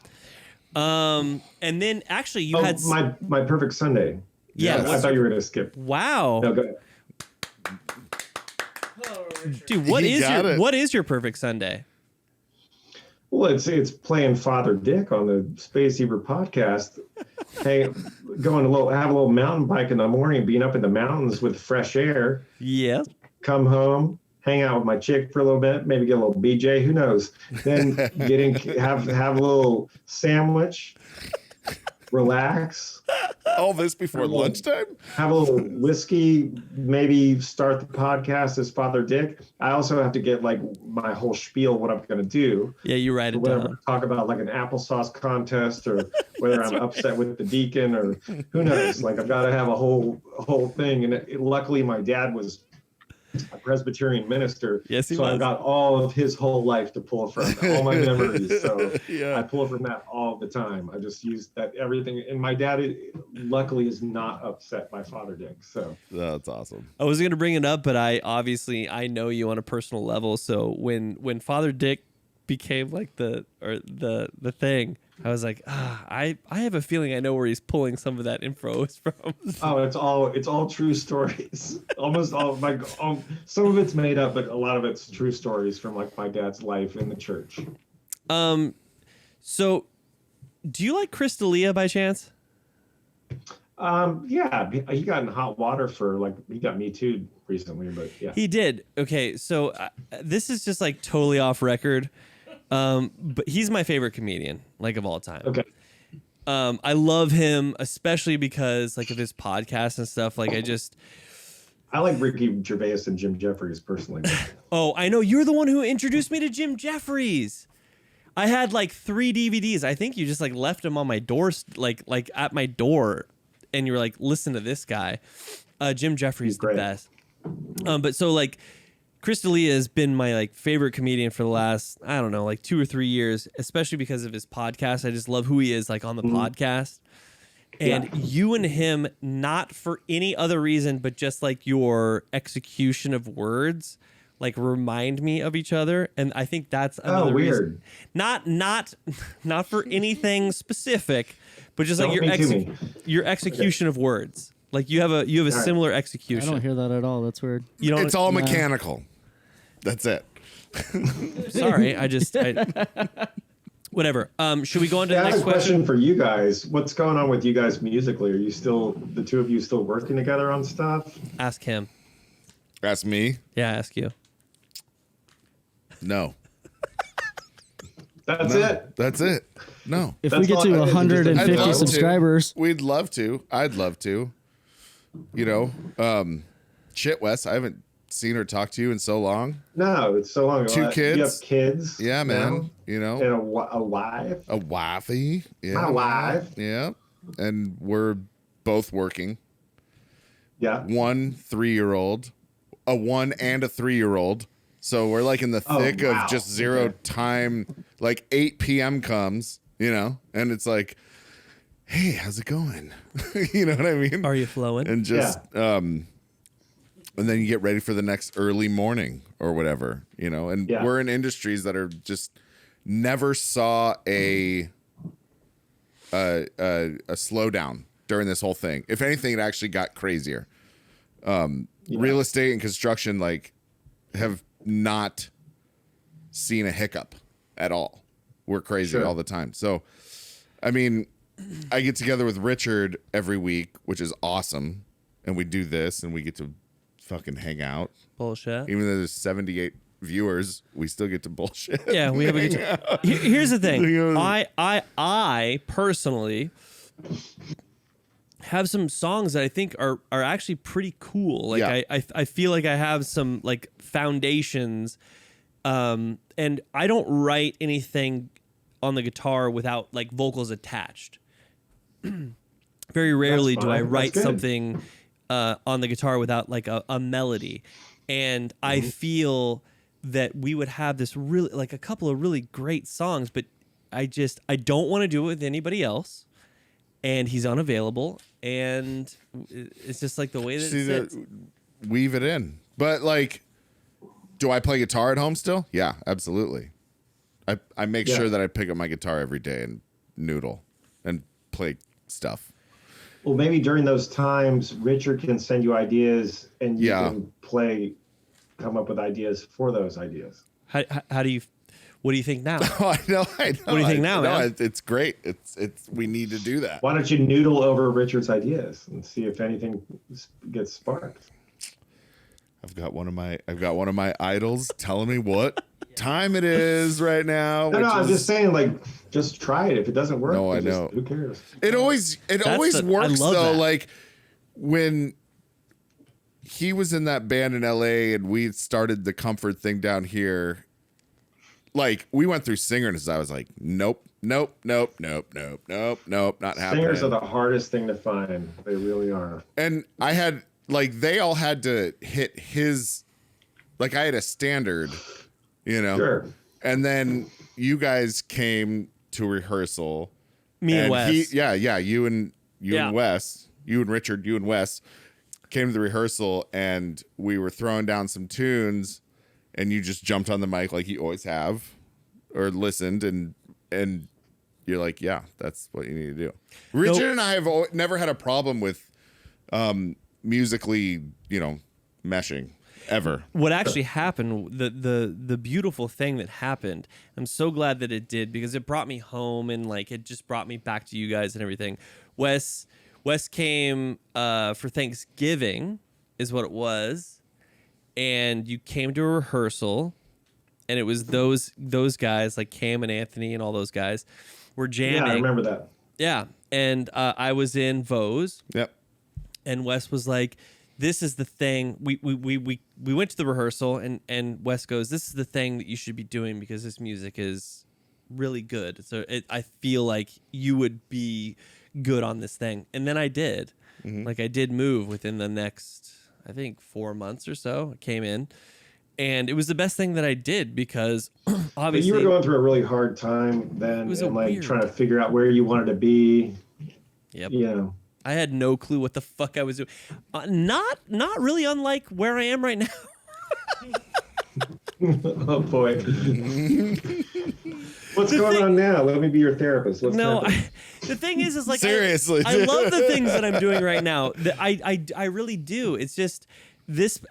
Yeah. And then actually you had my perfect Sunday. Yeah. I thought you were gonna skip. Wow. No, go ahead. Dude, what is your perfect Sunday? Well, it's playing Father Dick on the Space Heaver podcast. Hey, have a little mountain bike in the morning, being up in the mountains with fresh air. Yeah. Come home, hang out with my chick for a little bit, maybe get a little BJ, who knows? Then have a little sandwich, relax. All this before lunchtime? Have a little whiskey, maybe start the podcast as Father Dick. I also have to get like my whole spiel, what I'm going to do. Yeah, you write it down. Talk about like an applesauce contest or whether I'm upset with the deacon or who knows. Like I've got to have a whole thing. And luckily my dad was a Presbyterian minister. Yes, he so was. I've got all of his whole life to pull from, all my memories. So I pull from that all the time. I just use that everything. And my dad, luckily, is not upset by Father Dick. So that's awesome. I was going to bring it up, but I know you on a personal level. So when Father Dick became like the thing, I was like, I have a feeling I know where he's pulling some of that info from. Oh, it's all true stories. Almost all some of it's made up, but a lot of it's true stories from like my dad's life in the church. So do you like Chris D'Elia by chance? Yeah, he got in hot water for he got Me Too recently, but yeah. He did. Okay, so this is just like totally off record. But he's my favorite comedian, like of all time. Okay. I love him, especially because like of his podcast and stuff. Like I like Ricky Gervais and Jim Jeffries personally. Oh, I know you're the one who introduced me to Jim Jeffries. I had like 3 DVDs. I think you just like left them on my door, like at my door, and you were like, "Listen to this guy." Jim Jeffries, the best. But so like. Chris D'Elia has been my like favorite comedian for the last, I don't know, like 2 or 3 years, especially because of his podcast. I just love who he is like on the podcast. And you and him, not for any other reason, but just like your execution of words, like remind me of each other. And I think that's another reason. Not for anything specific, but just like your execution of words. Like you have a similar execution. I don't hear that at all. That's weird. It's all mechanical. That's it. Sorry, Whatever. Should we go on to Yeah, the I next have a question question? for you guys. What's going on with you guys musically? Are you still, the two of you still working together on stuff? Ask him. Ask me. Yeah, ask you. No. That's No. it. That's it. No. If That's we get all- to I'd love 150 to. subscribers, We'd love to. I'd love to. You know, shit, Wes, I haven't seen or talked to you in so long. No, it's so long ago. Two You kids? have kids. Yeah, man. now? You know, And a wife. a wifey. Yeah. My wife. Yeah. And we're both working. Yeah. 1 3-year-old, a 1 and a 3-year-old. So we're like in the Oh, thick wow. of just zero Okay. time. Like 8 p.m. comes, you know, and it's like, hey, how's it going? You know what I mean? Are you flowing? And just and then you get ready for the next early morning or whatever, you know. And Yeah. we're in industries that are just never saw a slowdown during this whole thing. If anything, it actually got crazier. Real estate and construction like have not seen a hiccup at all. We're crazy Sure. all the time. So, I mean, I get together with Richard every week, which is awesome. And we do this and we get to fucking hang out. Bullshit. Even though there's 78 viewers, we still get to bullshit. Yeah, we have a good time. Here's the thing. You know- I personally have some songs that I think are actually pretty cool. Like Yeah. I feel like I have some like foundations, and I don't write anything on the guitar without like vocals attached. Very rarely do I fine. write That's good. something on the guitar without like a melody, and I feel that we would have this really like a couple of really great songs, but I don't want to do it with anybody else, and he's unavailable, and it's just like the way that See, it sits. weave it in. But like, do I play guitar at home still? Yeah, absolutely. I make Yeah. sure that I pick up my guitar every day and noodle and play stuff. Well, maybe during those times, Richard can send you ideas and you Yeah. can come up with ideas for those ideas. How do you? What do you think now? Oh, I know. What do you think now, man? It's great. It's we need to do that. Why don't you noodle over Richard's ideas and see if anything gets sparked? I've got one of my idols telling me what time it is right now. No, which I'm is- just saying, like, just try it. If it doesn't work, No, I then just- know. Who cares? It always I works love though. that. Like when he was in that band in LA and we started the comfort thing down here. Like we went through singers. I was like, nope, not happening. Singers are the hardest thing to find. They really are. And I had like they all had to hit his. Like I had a standard, you know. Sure. And then you guys came to rehearsal. Me and Wes. You and Yeah. Wes, you and Richard, you and Wes came to the rehearsal, and we were throwing down some tunes, and you just jumped on the mic like you always have, or listened, and you're like, yeah, that's what you need to do. Richard and I have never had a problem with musically, meshing. Ever. What actually happened, the beautiful thing that happened, I'm so glad that it did, because it brought me home, and like it just brought me back to you guys and everything. Wes came for Thanksgiving is what it was, and you came to a rehearsal, and it was those guys like Cam and Anthony and all those guys were jamming. Yeah, I remember that. Yeah, and I was in Vose. Yep. And Wes was like, this is the thing. We went to the rehearsal, and Wes goes, this is the thing that you should be doing, because this music is really good. So I feel like you would be good on this thing. And then I did. Mm-hmm. Like I did move within the next, I think, 4 months or so. I came in. And it was the best thing that I did, because But obviously you were going through a really hard time then, was and a like weird- trying to figure out where you wanted to be. Yep. You know. I had no clue what the fuck I was doing. Not really unlike where I am right now. Oh boy. What's going on now? Let me be your therapist. What's No, happening? the thing is like Seriously. I love the things that I'm doing right now. I really do. It's just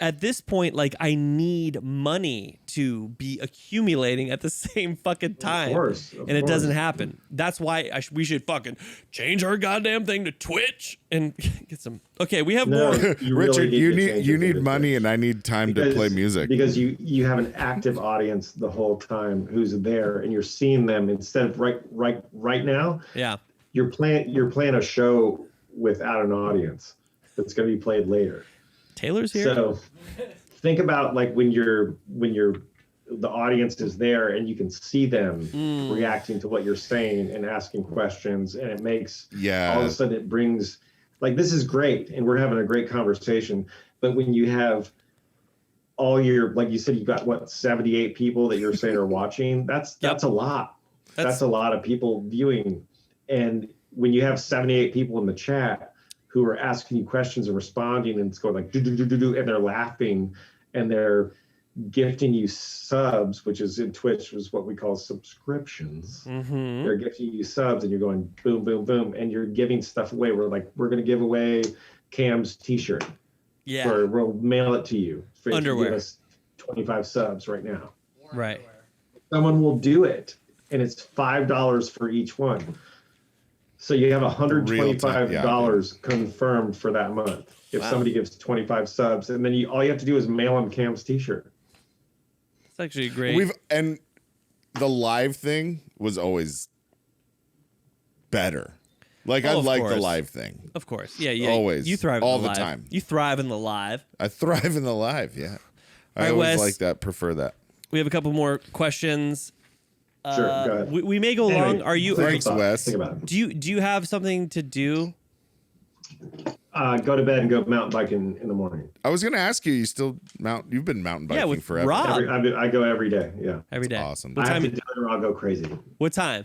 at this point, like, I need money to be accumulating at the same fucking time. Of course. And it doesn't happen. That's why we should fucking change our goddamn thing to Twitch and get some. Okay, we have more. Richard, you need money, and I need time to play music. Because you have an active audience the whole time who's there, and you're seeing them instead of right now. Yeah. You're playing a show without an audience that's going to be played later. Taylor's here. So think about like when the audience is there and you can see them reacting to what you're saying and asking questions, and it makes all of a sudden it brings like, this is great and we're having a great conversation. But when you have all your, like you said, you've got what, 78 people that you're saying are watching, that's a lot. That's a lot of people viewing. And when you have 78 people in the chat who are asking you questions and responding, and it's going like do, and they're laughing and they're gifting you subs, which is in Twitch was what we call subscriptions. Mm-hmm. They're gifting you subs, and you're going boom, boom, boom, and you're giving stuff away. We're going to give away Cam's T-shirt. Yeah. Or we'll mail it to you. If Underwear. you give us 25 subs right now. Right. Someone will do it, and it's $5 for each one. So you have $125 confirmed for that month. If somebody gives 25 subs, and then all you have to do is mail them Cam's T-shirt. It's actually great. And the live thing was always better. Like, I like the live thing. Of course. Yeah. Always. You thrive all in the the live. time. You thrive in the live. I thrive in the live, yeah. I right, always Wes, like that, prefer that. We have a couple more questions. Sure, go ahead. We may go long. Are you? Thanks, Wes. Think about it. Do you have something to do? Go to bed and go mountain biking in the morning. I was going to ask you, you've been mountain biking with forever. Rob. I go every day. Yeah, Every day. Awesome. What I have time? to do it or I'll go crazy. What time?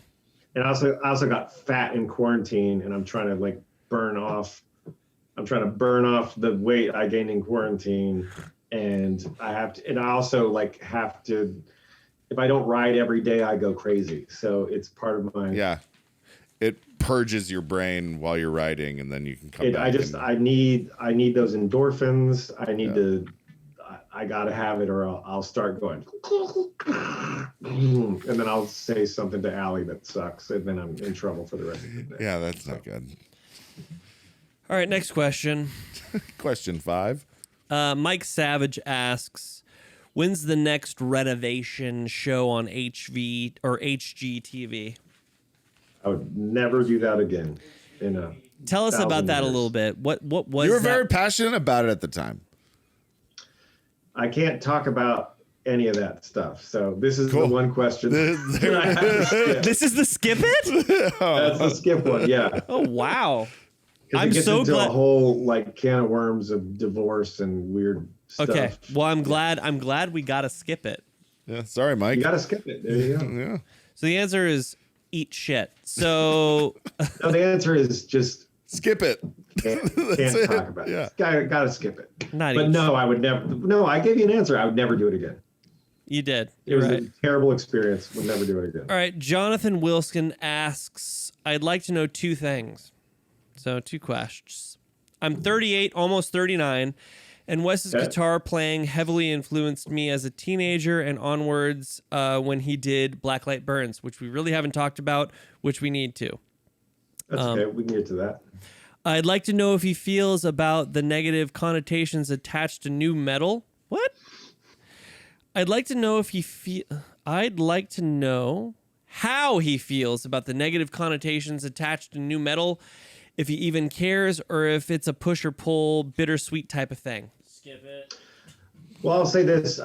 And I also got fat in quarantine, and I'm trying to like burn off the weight I gained in quarantine, and I also like have to. If I don't ride every day, I go crazy. So it's part of my. Yeah, it purges your brain while you're riding, and then you can come back. I need those endorphins. I need to. I gotta have it, or I'll start going. And then I'll say something to Allie that sucks, and then I'm in trouble for the rest of the day. Yeah, that's not good. All right. Next question. Question 5. Mike Savage asks, when's the next renovation show on HV or HGTV? I would never do that again. Tell us about that a years. little bit. What was You were that? very passionate about it at the time. I can't talk about any of that stuff. So this is the one question. that I have to skip. This is the skip it? That's the skip one, yeah. Oh wow. 'Cause I'm it gets so into glad. a whole like can of worms of divorce and weird stuff. Okay. Well, I'm glad we got to skip it. Yeah, sorry, Mike. You gotta skip it. There you go. Yeah. So the answer is eat shit. So No, the answer is just Skip it. can't it. talk about Yeah. it. Gotta skip it. not But eat. no, I would never. No, I gave you an answer. I would never do it again. You did. It You're was right. a terrible experience. Would never do it again. All right. Jonathan Wilskin asks, I'd like to know 2 things. So 2 questions. I'm 38, almost 39, and Wes's Okay. guitar playing heavily influenced me as a teenager and onwards when he did Blacklight Burns, which we really haven't talked about, which we need to. That's okay. We can get to that. I'd like to know if he feels about the negative connotations attached to new metal. What? I'd like to know I'd like to know how he feels about the negative connotations attached to new metal, if he even cares, or if it's a push or pull, bittersweet type of thing. Skip it. Well, I'll say this.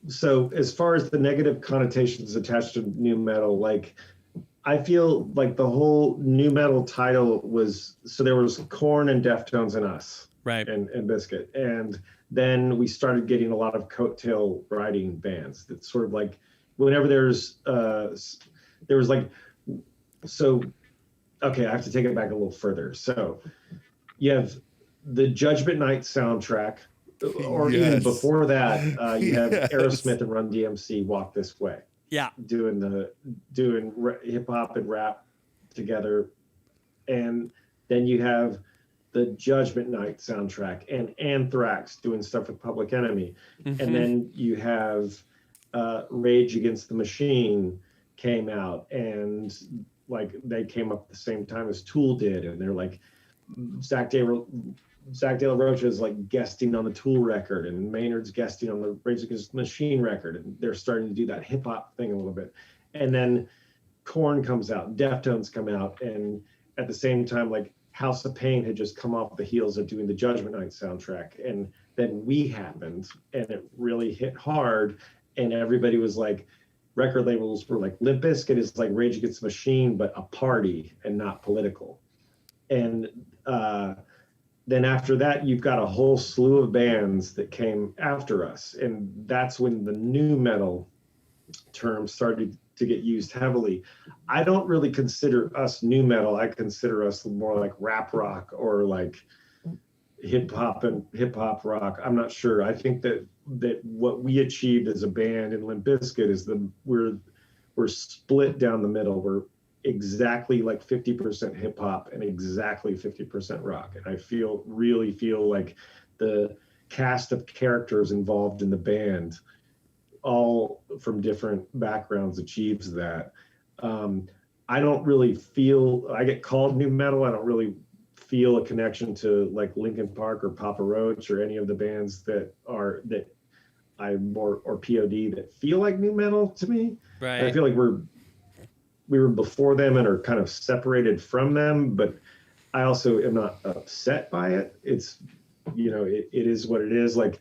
So as far as the negative connotations attached to new metal, like I feel like the whole new metal title was, so there was Korn and Deftones and us. Right. And Bizkit. And then we started getting a lot of coattail riding bands that sort of like, whenever there was like, so, okay, I have to take it back a little further. So you have the Judgment Night soundtrack, or even before that, you have Aerosmith and Run DMC Walk This Way. Yeah. Doing hip hop and rap together. And then you have the Judgment Night soundtrack, and Anthrax doing stuff with Public Enemy. And then you have Rage Against the Machine came out, and like they came up at the same time as Tool did, and they're like Zach De La Rocha is like guesting on the Tool record, and Maynard's guesting on the Rage Against the Machine record, and they're starting to do that hip hop thing a little bit. And then Korn comes out, Deftones come out, and at the same time, like House of Pain had just come off the heels of doing the Judgment Night soundtrack, and then We happened, and it really hit hard, and everybody was like, record labels were like, Limp Bizkit is like Rage Against the Machine, but a party and not political. And then after that, you've got a whole slew of bands that came after us, and that's when the nu metal term started to get used heavily. I don't really consider us nu metal. I consider us more like rap rock or like hip hop rock. I'm not sure. I think that what we achieved as a band in Limp Bizkit is we're split down the middle. We're exactly like 50% hip hop and exactly 50% rock. And I really feel like the cast of characters involved in the band, all from different backgrounds, achieves that. I don't really feel, I get called nu metal. I don't really feel a connection to like Linkin Park or Papa Roach or any of the bands or POD that feel like nu metal to me. Right. And I feel like we were before them and are kind of separated from them, but I also am not upset by it. It's, it is what it is. Like,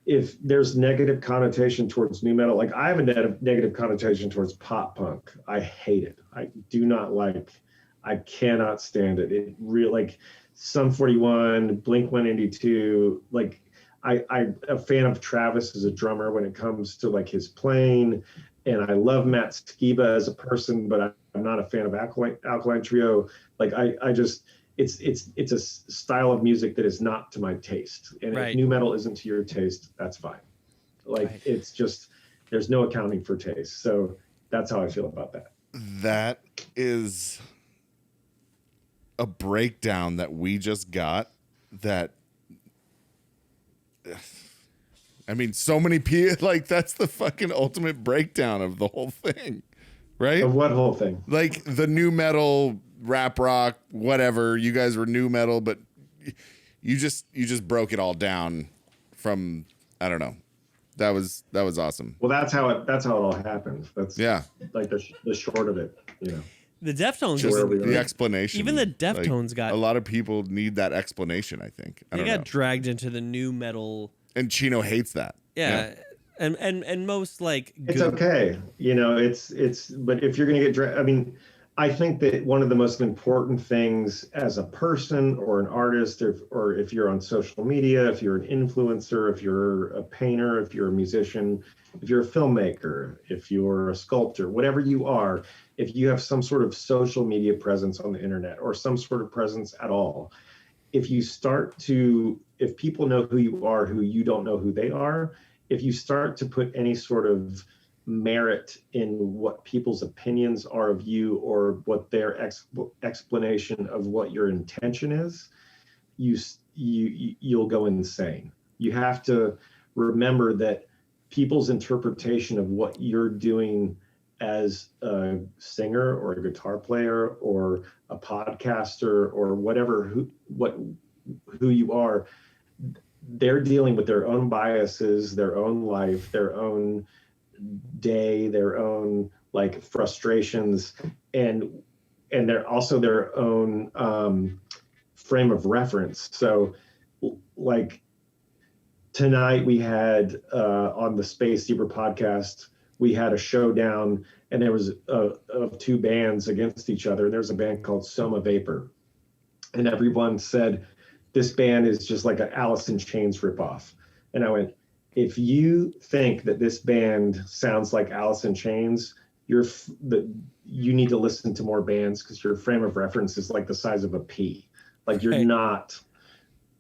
if there's negative connotation towards nu metal, like I have a negative connotation towards pop punk. I hate it. I do not like, I cannot stand it. It really, like Sum 41, Blink 182, like I'm a fan of Travis as a drummer when it comes to like his playing, and I love Matt Skiba as a person, but I'm not a fan of Alkaline Trio. Like I just, it's a style of music that is not to my taste. And right. If nu metal isn't to your taste, that's fine. Like right. It's just, there's no accounting for taste. So that's how I feel about that. That is a breakdown that we just got that, I mean, so many people, like that's the fucking ultimate breakdown of the whole thing, right? Of what whole thing? Like the nu metal, rap rock, whatever. You guys were nu metal, but you just broke it all down from, I don't know. That was awesome. Well, that's how it all happened. That's like the short of it, The Deftones, just the explanation. Even the Deftones got a lot of people need that explanation. I think they got dragged into the nu metal, and Chino hates that. Yeah. And most like it's okay, it's but if you're gonna get dragged, I mean, I think that one of the most important things as a person or an artist, or if you're on social media, if you're an influencer, if you're a painter, if you're a musician, if you're a filmmaker, if you're a sculptor, whatever you are, if you have some sort of social media presence on the internet or some sort of presence at all, if people know who you are, who you don't know who they are, if you start to put any sort of merit in what people's opinions are of you or what their explanation of what your intention is, you'll go insane. You have to remember that people's interpretation of what you're doing as a singer or a guitar player or a podcaster or whatever, who you are, they're dealing with their own biases, their own life, their own day, their own like frustrations, and they're also their own frame of reference. So like tonight we had on the Space Zebra podcast, we had a showdown, and there was of two bands against each other. There's a band called Soma Vapor, and everyone said this band is just like an Alice in Chains ripoff. And I went, if you think that this band sounds like Alice in Chains, you need to listen to more bands, because your frame of reference is like the size of a pea. Like you're not.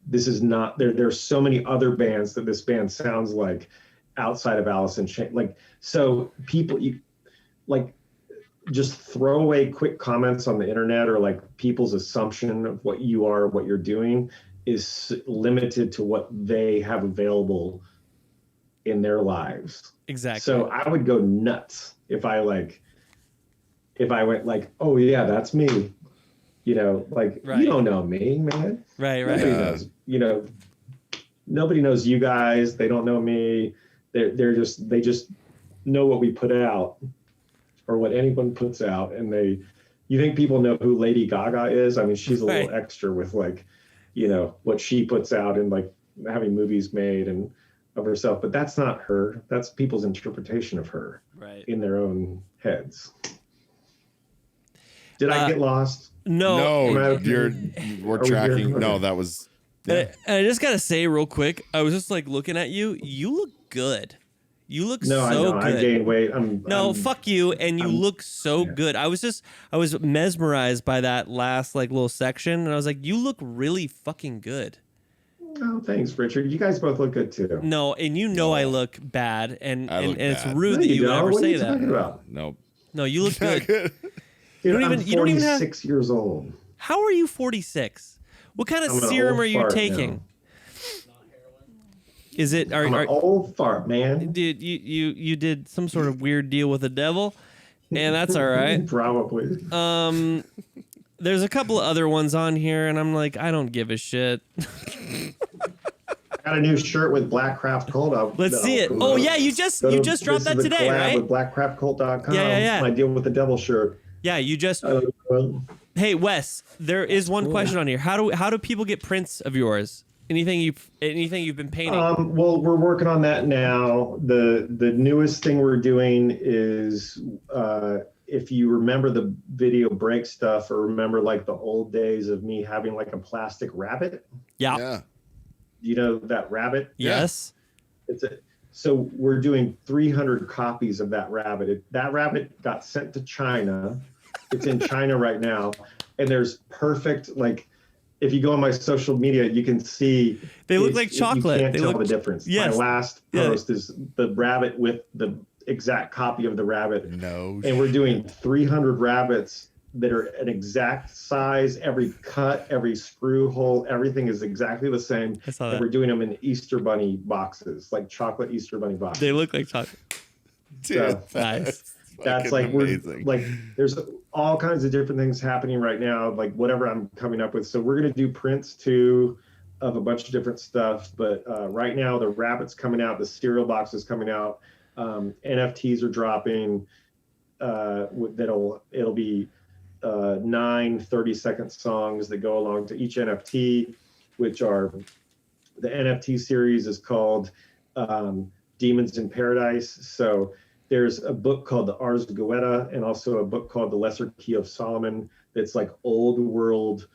This is not. There's so many other bands that this band sounds like outside of Alice in Chains. Like, so people, just throwaway quick comments on the internet or like people's assumption of what you are, what you're doing is limited to what they have available in their lives. Exactly. So I would go nuts if I went like, oh yeah, that's me. You know, like Right. you don't know me, man. Right. Nobody knows, you know, nobody knows you guys. They don't know me. They just know what we put out or what anyone puts out. And you think people know who Lady Gaga is? I mean, she's a little extra with like, you know, what she puts out and like having movies made and of herself, but that's not her. That's people's interpretation of her in their own heads. Did I get lost? No. We're tracking. No, that was. Yeah. And I just gotta say real quick, I was just like looking at you. You look good. You look so I know. good. I gained weight. Fuck you. And you look so good. I was mesmerized by that last like little section, and I was like, you look really fucking good. Oh, thanks, Richard. You guys both look good too. No, and you know I look bad, and it's rude No, that you would ever what say are you that. talking about? Nope. No, you look good. Dude, I'm I'm 46 years old. How are you 46? What kind of I'm an serum old are you fart taking? now. Is it I'm an old fart, man. Dude, you did some sort of weird deal with the devil, and that's all right. Probably. There's a couple of other ones on here, and I'm like, I don't give a shit. I got a new shirt with Black Craft Cult. Let's see it. Oh yeah, you just dropped that today, right? With blackcraftcult.com. Yeah. My deal with the devil shirt. Yeah, you just. Hey Wes, there is one question on here. How do people get prints of yours? Anything you've been painting? Well, we're working on that now. The newest thing we're doing is if you remember the video break stuff or remember like the old days of me having like a plastic rabbit. Yeah. You know that rabbit? Yes. So we're doing 300 copies of that rabbit. That rabbit got sent to China. It's in China right now. And there's perfect, like, if you go on my social media, you can see. They look like chocolate. You can't tell the difference. Yes. My last post is the rabbit with the exact copy of the rabbit. No. And we're doing 300 rabbits that are an exact size. Every cut, every screw hole, everything is exactly the same. I saw and that. we're doing them in Easter Bunny boxes, like chocolate Easter Bunny boxes. They look like chocolate. Dude, Nice. That's like amazing. there's all kinds of different things happening right now, like whatever I'm coming up with. So we're gonna do prints too of a bunch of different stuff. But right now the rabbit's coming out, the cereal box is coming out, NFTs are dropping. It'll be 9 30-second songs that go along to each NFT, which are the NFT series is called Demons in Paradise. So there's a book called the Ars Goetia and also a book called The Lesser Key of Solomon. That's like old world.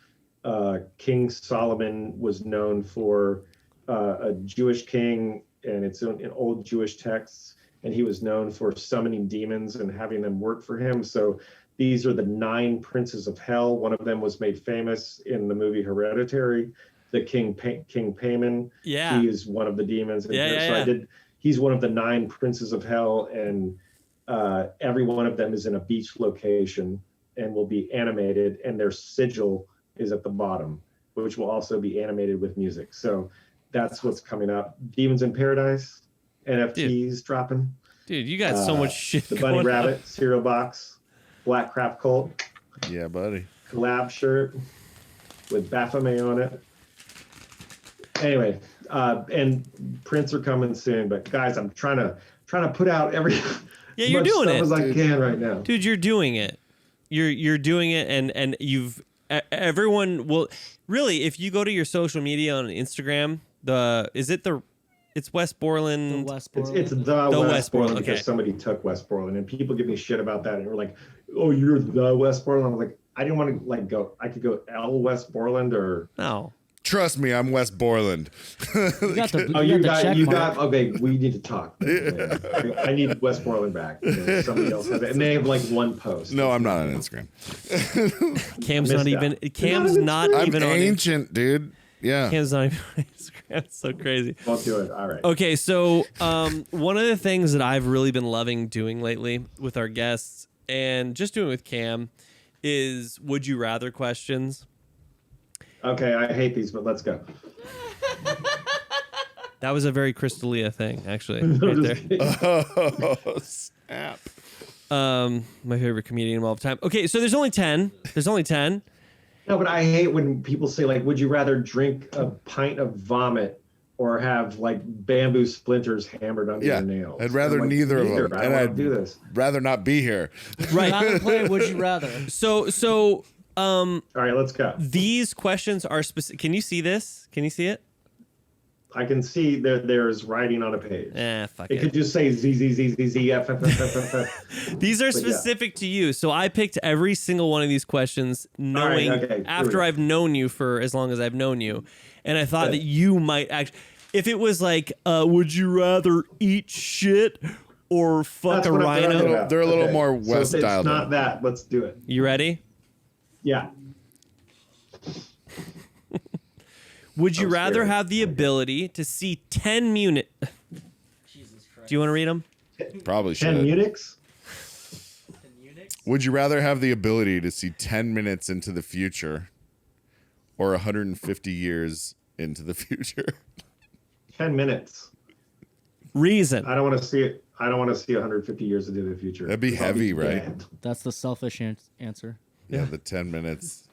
King Solomon was known for a Jewish king, and it's in old Jewish texts. And he was known for summoning demons and having them work for him. So these are the 9 princes of hell. One of them was made famous in the movie Hereditary. The King Payman. Yeah. He is one of the demons. Yeah. He's one of the 9 princes of hell, and every one of them is in a beach location and will be animated, and their sigil is at the bottom, which will also be animated with music. So that's what's coming up. Demons in Paradise, NFTs dropping. Dude, you got so much shit The Bunny going Rabbit cereal box, Black Craft Cult Yeah, buddy. collab shirt with Baphomet on it. Anyway, and prints are coming soon. But guys, I'm trying to put out every you're much doing stuff it, as I can right now. Dude, you're doing it. You're doing it, and everyone will really, if you go to your social media on Instagram, it's Wes Borland. It's the Wes Borland because somebody took Wes Borland, and people give me shit about that, and we're like, "Oh, you're the Wes Borland." I'm like, I didn't want to go. I could go L Wes Borland or No. Trust me, I'm Wes Borland. You got the, you check mark. got. Okay, we need to talk. I need Wes Borland back. Somebody else has it, and they have like one post. No, I'm not on Instagram. Cam's Missed not even. out. Cam's not I'm even on. ancient, dude. Yeah. Cam's not even on Instagram. It's so crazy. Won't do it. All right. Okay, so one of the things that I've really been loving doing lately with our guests and just doing it with Cam, is would you rather questions. Okay, I hate these, but let's go. That was a very Crystalia thing, actually, I'm right just there. kidding. Oh, snap. My favorite comedian of all time. Okay, so there's only 10. There's only 10. No, but I hate when people say, like, would you rather drink a pint of vomit or have, like, bamboo splinters hammered under your nails? I'd rather I'm like, neither of them. I don't want to do this. rather not be here. Right. Rather play Would You Rather. So All right, let's go. these questions are specific. Can you see this? Can you see it? I can see there's writing on a page. Fuck It it. could just say Z, Z, Z, Z, Z, F, F, F, F, F, F. These are But yeah. specific to you. So I picked every single one of these questions knowing okay, here we after go. I've known you for as long as I've known you. And I thought Good. that you might actually, if it was like, would you rather eat shit or fuck That's a what I'm talking rhino? about. They're a little Okay. more So West if dialed it's in. not that, let's do it. You ready? Yeah. Would you I'm rather scared. have the ability to see 10 unit? Jesus Christ. Do you want to read them? Probably 10 should. Munichs? Would you rather have the ability to see 10 minutes into the future or 150 years into the future? 10 minutes. Reason. I don't want to see it. I don't want to see 150 years into the future. That'd be I'll heavy, right? dead. That's the selfish answer. Yeah, the 10 minutes.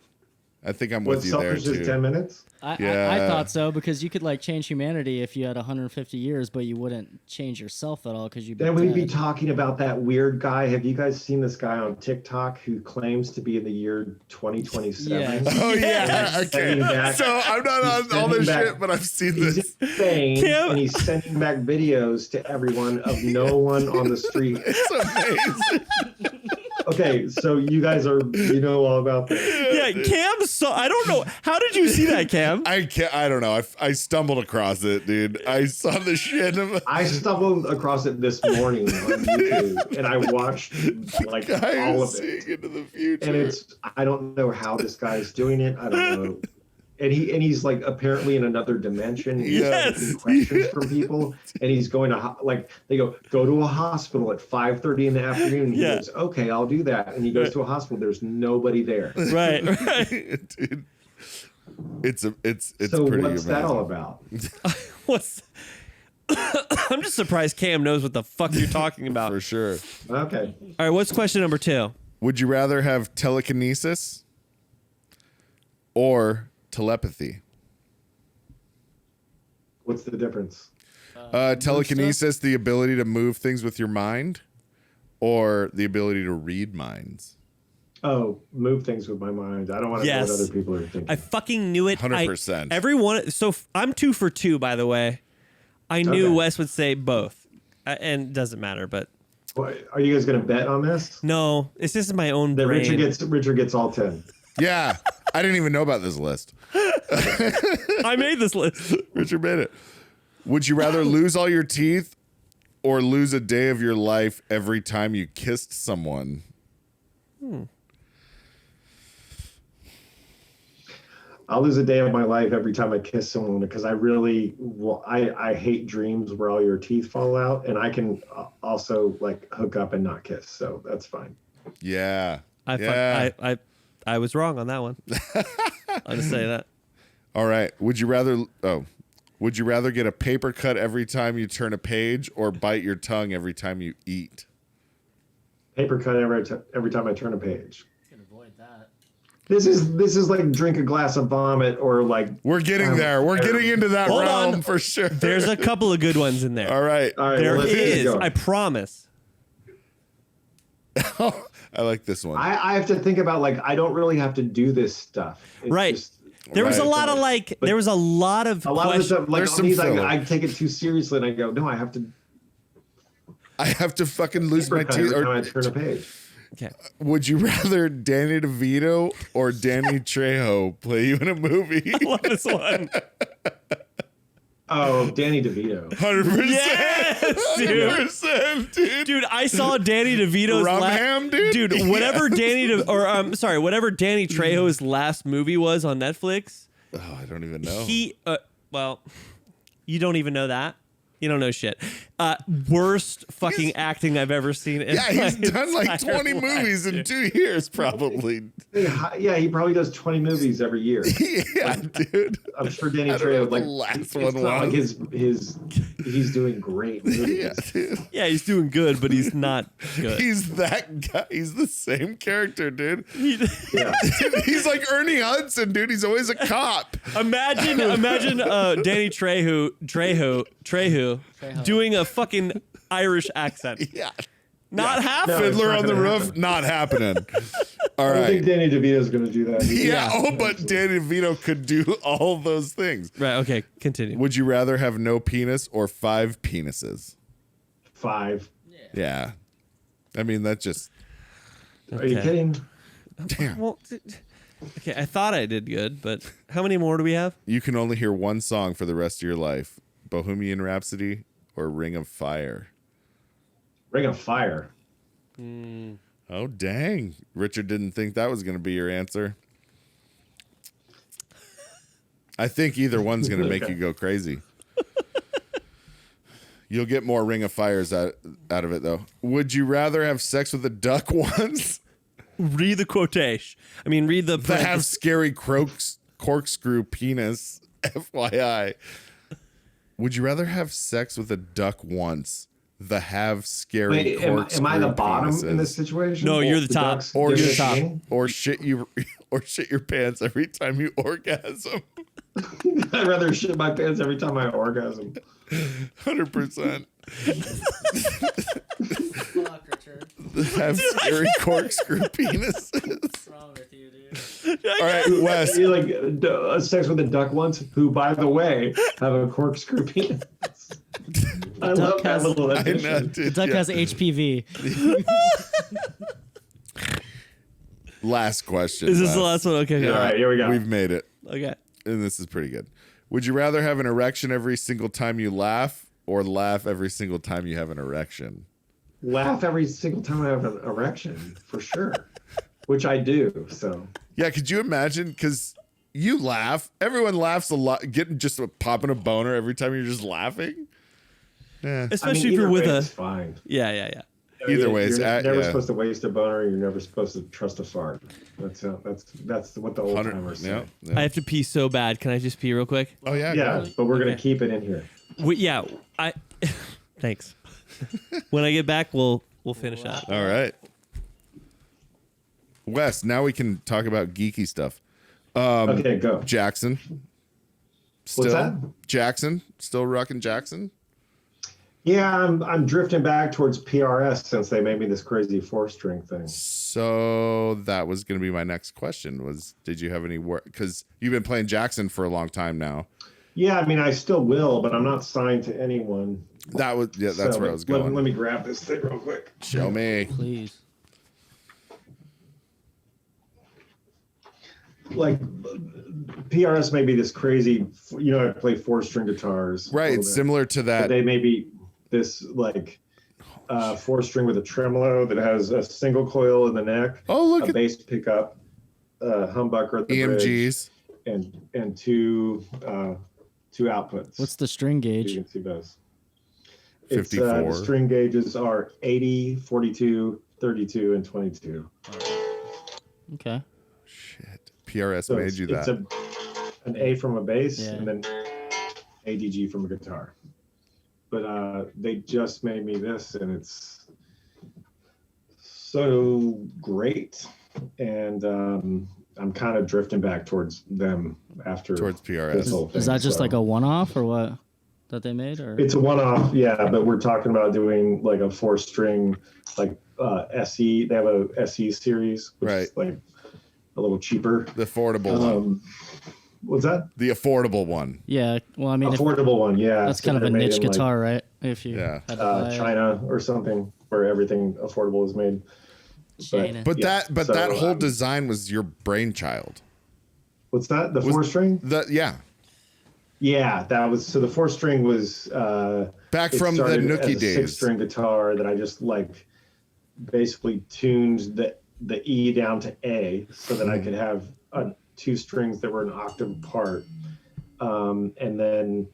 I think I'm What's with you there selfish is too. 10 minutes? I Yeah. thought so because you could like change humanity if you had 150 years, but you wouldn't change yourself at all because you'd be Then we'd be dead. talking about that weird guy. Have you guys seen this guy on TikTok who claims to be in the year 2027? Yes. Oh yeah, He's okay. sending back- So I'm not on he's all this sending back- shit, but I've seen He's this. insane, Kim- and he's sending back videos to everyone of no one on the street. It's amazing. Okay, so you guys you know all about this. Yeah, Cam saw. I don't know. How did you see that, Cam? I can't. I don't know. I stumbled across it, dude. I saw the shit. I stumbled across it this morning on YouTube, and I watched like Guy all is of it. seeing into the future. And I don't know how this guy's doing it. I don't know. And he's like apparently in another dimension. He's Yes. asking questions from people, and he's going to they go to a hospital at 5:30 in the afternoon. And he Yeah. goes, okay, I'll do that. And he goes to a hospital. There's nobody there. Right. Dude, it's So pretty what's that amazing. all about? What's? I'm just surprised Cam knows what the fuck you're talking about. For sure. Okay. All right, what's question number 2? Would you rather have telekinesis or telepathy? What's the difference? Telekinesis, the ability to move things with your mind, or the ability to read minds. Oh, move things with my mind. I don't want to Yes. know what other people are thinking. I fucking knew it. 100%. Everyone. So I'm 2 for 2, by the way. I knew Okay. Wes would say both, and it doesn't matter. But What, are you guys going to bet on this? no, it's just my own That brain. Richard gets all 10. Yeah, I didn't even know about this list. I made this list. Richard made it. Would you rather lose all your teeth or lose a day of your life every time you kissed someone? I'll lose a day of my life every time I kiss someone because I hate dreams where all your teeth fall out, and I can also like hook up and not kiss, so that's fine. Yeah. I was wrong on that one. I'll just say that. All right. Would you rather get a paper cut every time you turn a page or bite your tongue every time you eat? Paper cut every time I turn a page. You can avoid that. This is like drink a glass of vomit or like. We're getting there. We're getting into that Hold realm on. for sure. There's a couple of good ones in there. All right. All right, There well, let's get is. going. I promise. I like this one. I have to think about like I don't really have to do this stuff. It's Right. just- There was a Right. lot of like. There was a lot of a lot of the questions. stuff like There's on some these, filler. I take it too seriously and I go, no, I have to I have to fucking lose my paper cut teeth. every time I Or, turn a page. Okay. would you rather Danny DeVito or Danny Trejo play you in a movie? I love this one. Oh, Danny DeVito. 100%. Yes, dude. 100%, dude. Dude, I saw Danny DeVito's Rum ham, dude? whatever whatever Danny Trejo's last movie was on Netflix. Oh, I don't even know. He well, you don't even know that. You don't know shit. Worst fucking acting I've ever seen. Yeah, he's done like 20 life, movies in dude. 2 years, probably. Yeah, he probably does 20 movies every year. Yeah, dude. I'm sure Danny I don't know Trejo what would the like. last It's one not like was. he's doing great movies. Yeah, dude. Yeah, he's doing good, but he's not good. He's that guy. He's the same character, dude. Yeah. He's like Ernie Hudson, dude. He's always a cop. Imagine Danny Trejo doing a fucking Irish accent. Yeah. Not happening. No, it's Fiddler not on the gonna Roof, happen. not happening. All I don't think right. Danny DeVito's going to do that. Yeah. Oh, but Danny DeVito could do all those things. Right, okay, continue. Would you rather have no penis or 5 penises? 5. Yeah. I mean, that just. Are you Okay. kidding? Damn. Well, okay, I thought I did good, but how many more do we have? You can only hear one song for the rest of your life: Bohemian Rhapsody or Ring of Fire. Ring of Fire. Oh, dang. Richard didn't think that was going to be your answer. I think either one's going to make you go crazy. You'll get more Ring of Fires out of it, though. Would you rather have sex with a duck once Read the quotation. I mean, read the that have scary corkscrew penis? FYI. Would you rather have sex with a duck once the have scary Wait, corkscrew am I the bottom penises? in this situation? No, you're the top. ducks Or get you're a the top. king? Or shit your pants every time you orgasm? I'd rather shit my pants every time I orgasm. 100%. Fuck, Richard. Have scary corkscrew penises. What's wrong with you, dude? All right, Wes. You like sex with a duck once, who, by the way, have a corkscrew penis. I love that has- little I know, addition. The dude. duck yeah. has HPV. Last question. Is this Les. the last one? Okay, All right, here we go. We've made it. okay. And this is pretty good. Would you rather have an erection every single time you laugh or laugh every single time you have an erection? Laugh every single time I have an erection, for sure. Which I do, so. Yeah, could you imagine? Because you laugh. Everyone laughs a lot. Getting just popping a boner every time you're just laughing. Yeah. Especially if either you're with way, a it's fine. yeah. Either way, it's you're never yeah. supposed to waste a boner. You're never supposed to trust a fart. That's what the old 100 timers say. yeah, yeah. I have to pee so bad. Can I just pee real quick? Oh yeah. Yeah, go. but we're gonna Okay. keep it in here. Yeah, I. Thanks. When I get back, we'll finish up. All right. Wes, now we can talk about geeky stuff. Okay, go. Jackson. Still that? Jackson. Still rocking Jackson. Yeah, I'm drifting back towards PRS since they made me this crazy 4-string thing. So that was going to be my next question was, did you have any work? Because you've been playing Jackson for a long time now. Yeah, I mean, I still will, but I'm not signed to anyone. That's So, where I was going. Let me grab this thing real quick. Show me. Please. Like, PRS may be this crazy, I play 4-string guitars. a Right. little It's bit. similar to But that. they may be this, like, 4-string with a tremolo that has a single coil in the neck, Oh, look a at bass pickup, humbucker at the bridge, EMGs. and two outputs. What's the string You gauge? can see those. 54. The string gauges are 80, 42, 32, and 22. Okay. Shit. PRS So made you it's that. an A from a bass Yeah. and then ADG from a guitar. But they just made me this, and it's so great. And I'm kind of drifting back towards them after Towards this PRS. whole thing. Is that just So like a one-off or what that they made? Or It's a one-off, yeah. But we're talking about doing like a 4-string, like SE. They have a SE series, which Right. is like a little cheaper. The affordable one. What's that? The affordable one. yeah. Well, I mean, if, Affordable one, yeah. that's So kind of they're a made niche in, like, guitar, right? If you Yeah. had to buy it. China or something, where everything affordable is made. China. But Yeah, that so, whole design was your brainchild. What's that? The Was- 4-string? Yeah. Yeah, that was so. The 4-string was Back it from the started Nookie as a days. 6-string guitar that I just like basically tuned the E down to A so that I could have 2 strings that were an octave apart. And then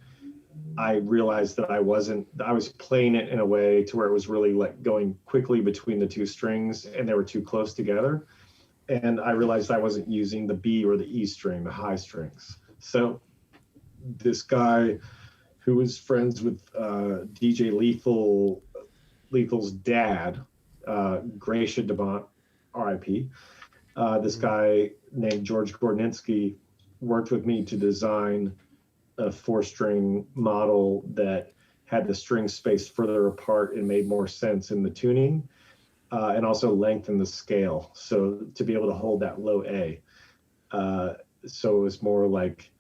I realized that I was playing it in a way to where it was really like going quickly between the two strings and they were too close together. And I realized I wasn't using the B or the E string, the high strings. So this guy who was friends with DJ Lethal's dad, Gracia DeBont, RIP, this guy named George Gordninsky worked with me to design a 4-string model that had the string spaced further apart and made more sense in the tuning, and also lengthened the scale. So to be able to hold that low A. So it was more like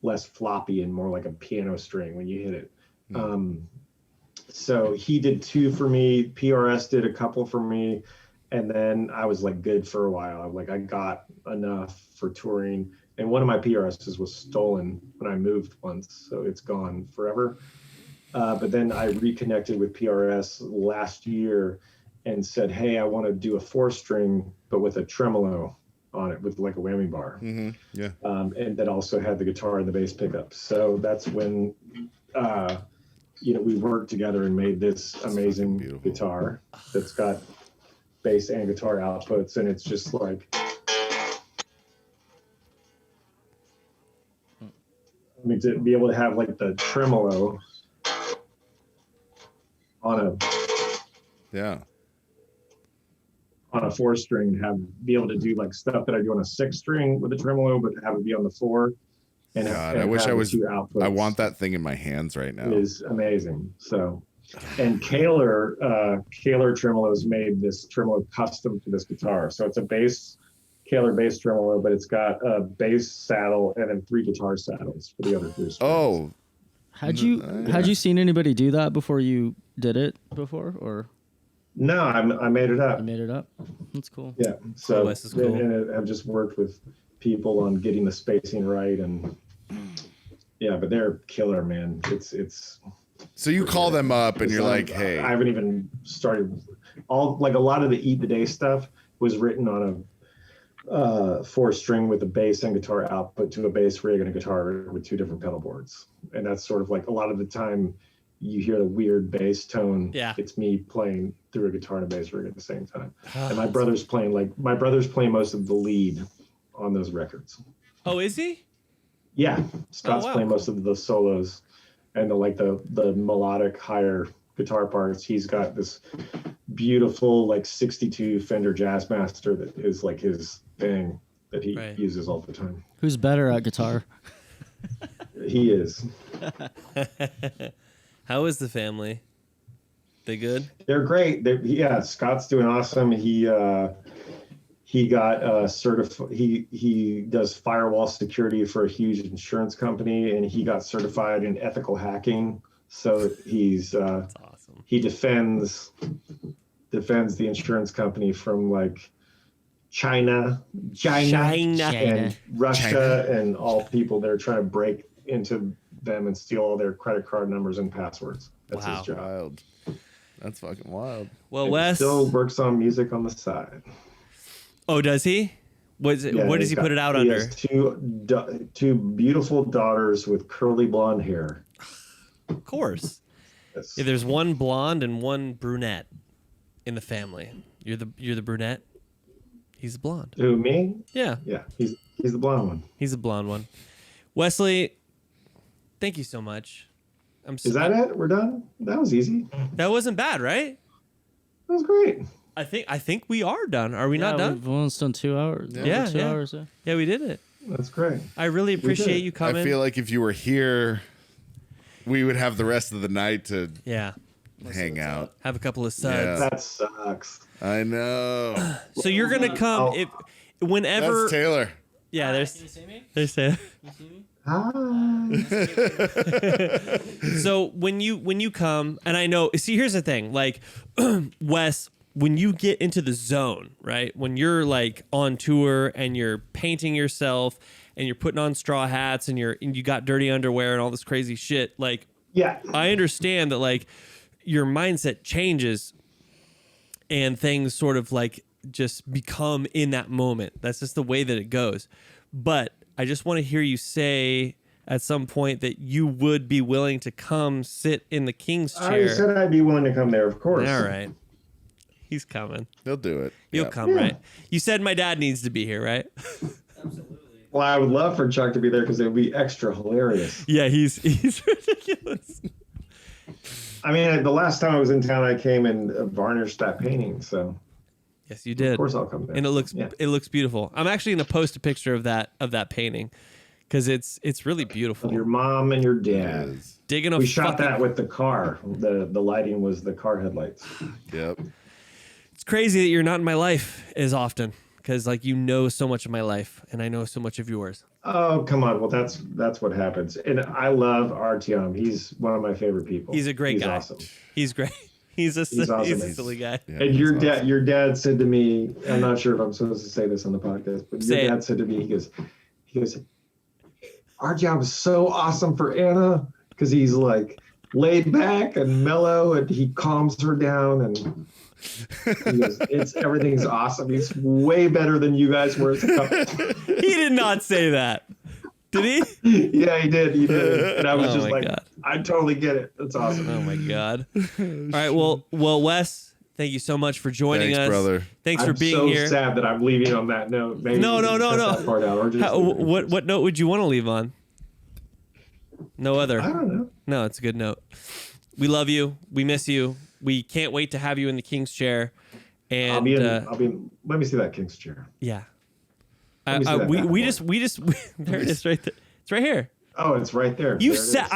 less floppy and more like a piano string when you hit it. So he did 2 for me. PRS did a couple for me. And then I was like good for a while. I got enough for touring. And one of my PRSs was stolen when I moved once, so it's gone forever. But then I reconnected with PRS last year and said, hey, I want to do a 4-string, but with a tremolo on it, with like a whammy bar. Yeah. And that also had the guitar and the bass pickup. So that's when, we worked together and made this amazing guitar that's got bass and guitar outputs. And it's just like, to be able to have like the tremolo on a 4-string, be able to do like stuff that I do on a 6-string with a tremolo, but have it be on the 4. And God, I wish I was. I want that thing in my hands right now. Is amazing. So, and Kaler Tremolos made this tremolo custom to this guitar. So it's a Kaler bass tremolo, but it's got a bass saddle and then 3 guitar saddles for the other 3 strings. Oh, had you seen anybody do that before you did it before, or? No, I made it up. You made it up. That's cool. Yeah. So Wes is cool. And I've just worked with people on getting the spacing right, and yeah, but they're killer, man. It's. So you call them up and you're like, hey. I haven't even started. A lot of the Eat the Day stuff was written on a 4-string with a bass and guitar output to a bass rig and a guitar with 2 different pedal boards. And that's sort of like a lot of the time you hear the weird bass tone. Yeah. It's me playing through a guitar and a bass rig at the same time. And my brother's playing most of the lead on those records. Oh, is he? Yeah. Scott's wow. playing most of the solos and the melodic higher guitar parts. He's got this beautiful like 62 Fender Jazzmaster that is like his thing that he uses all the time. Who's better at guitar? He is. How is the family? They good? They're great. Scott's doing awesome. He got certified. He does firewall security for a huge insurance company, and he got certified in ethical hacking. So he's That's awesome. He defends the insurance company from like China, and Russia, and all people that are trying to break into them and steal all their credit card numbers and passwords. That's his job. Wild. That's fucking wild. Well, And Wes he still works on music on the side. Oh, does he? What does he put it out under? He has two beautiful daughters with curly blonde hair. Of course. Yes. Yeah, there's one blonde and one brunette in the family. You're the brunette. He's the blonde. Who, me? Yeah. Yeah, he's the blonde one. He's the blonde one. Wesley, thank you so much. Is that it? We're done? That was easy. That wasn't bad, right? That was great. I think we are done. Are we not done? We've almost done 2 hours. Yeah, 2 yeah. hours. Yeah. Yeah, we did it. That's great. I really appreciate did. you coming. I feel like if you were here, we would have the rest of the night to hang out. Have a couple of suds. Yeah. That sucks. I know. So you're gonna come whenever. That's Taylor. Yeah, there's. Can you see me? There's Taylor. Hi. So when you come, and I know, see, here's the thing, like, Wes, when you get into the zone, right? When you're like on tour and you're painting yourself and you're putting on straw hats and you got dirty underwear and all this crazy shit, like, Yeah. I understand that like your mindset changes and things sort of like just become in that moment. That's just the way that it goes. But I just want to hear you say at some point that you would be willing to come sit in the king's chair. I said I'd be willing to come there, of course. All right. He's coming. He'll do it. He'll Yep. come, right? You said my dad needs to be here, right? Well, I would love for Chuck to be there because it would be extra hilarious. Yeah, he's ridiculous. I mean, the last time I was in town, I came and varnished that painting. So Yes, you did. of course I'll come there. And it looks beautiful. I'm actually gonna post a picture of that painting because it's really beautiful. Your mom and your dad. Digging a We shot fucking- that with the car. The lighting was the car headlights. Yep. It's crazy that you're not in my life as often because like you know so much of my life and I know so much of yours. Oh, come on. Well, that's what happens. And I love Artyom. He's one of my favorite people. He's a great guy. Awesome. He's great. He's a awesome. he's a silly guy. Yeah, And your that's awesome. your dad said to me, I'm not sure if I'm supposed to say this on the podcast, but Say your it. dad said to me, he goes, Artyom is so awesome for Anna because he's like laid back and mellow and he calms her down and he goes, everything's awesome. He's way better than you guys were as a couple. He did not say that. Did he? Yeah, he did. And I was Oh just my like, God. I totally get it. That's awesome. Oh my God. All right. Well, Wes, thank you so much for joining Thanks, us. brother. Thanks for I'm being so here. sad that I'm leaving on that note. Maybe No. we can cut that part out, or just What note would you want to leave on? No other. I don't know. No, it's a good note. We love you. We miss you. We can't wait to have you in the king's chair. And I'll be in. Let me see that king's chair. yeah, Let me see that bad we boy. just there it is right there. It's right here. Oh, it's right there. You There it sat. is.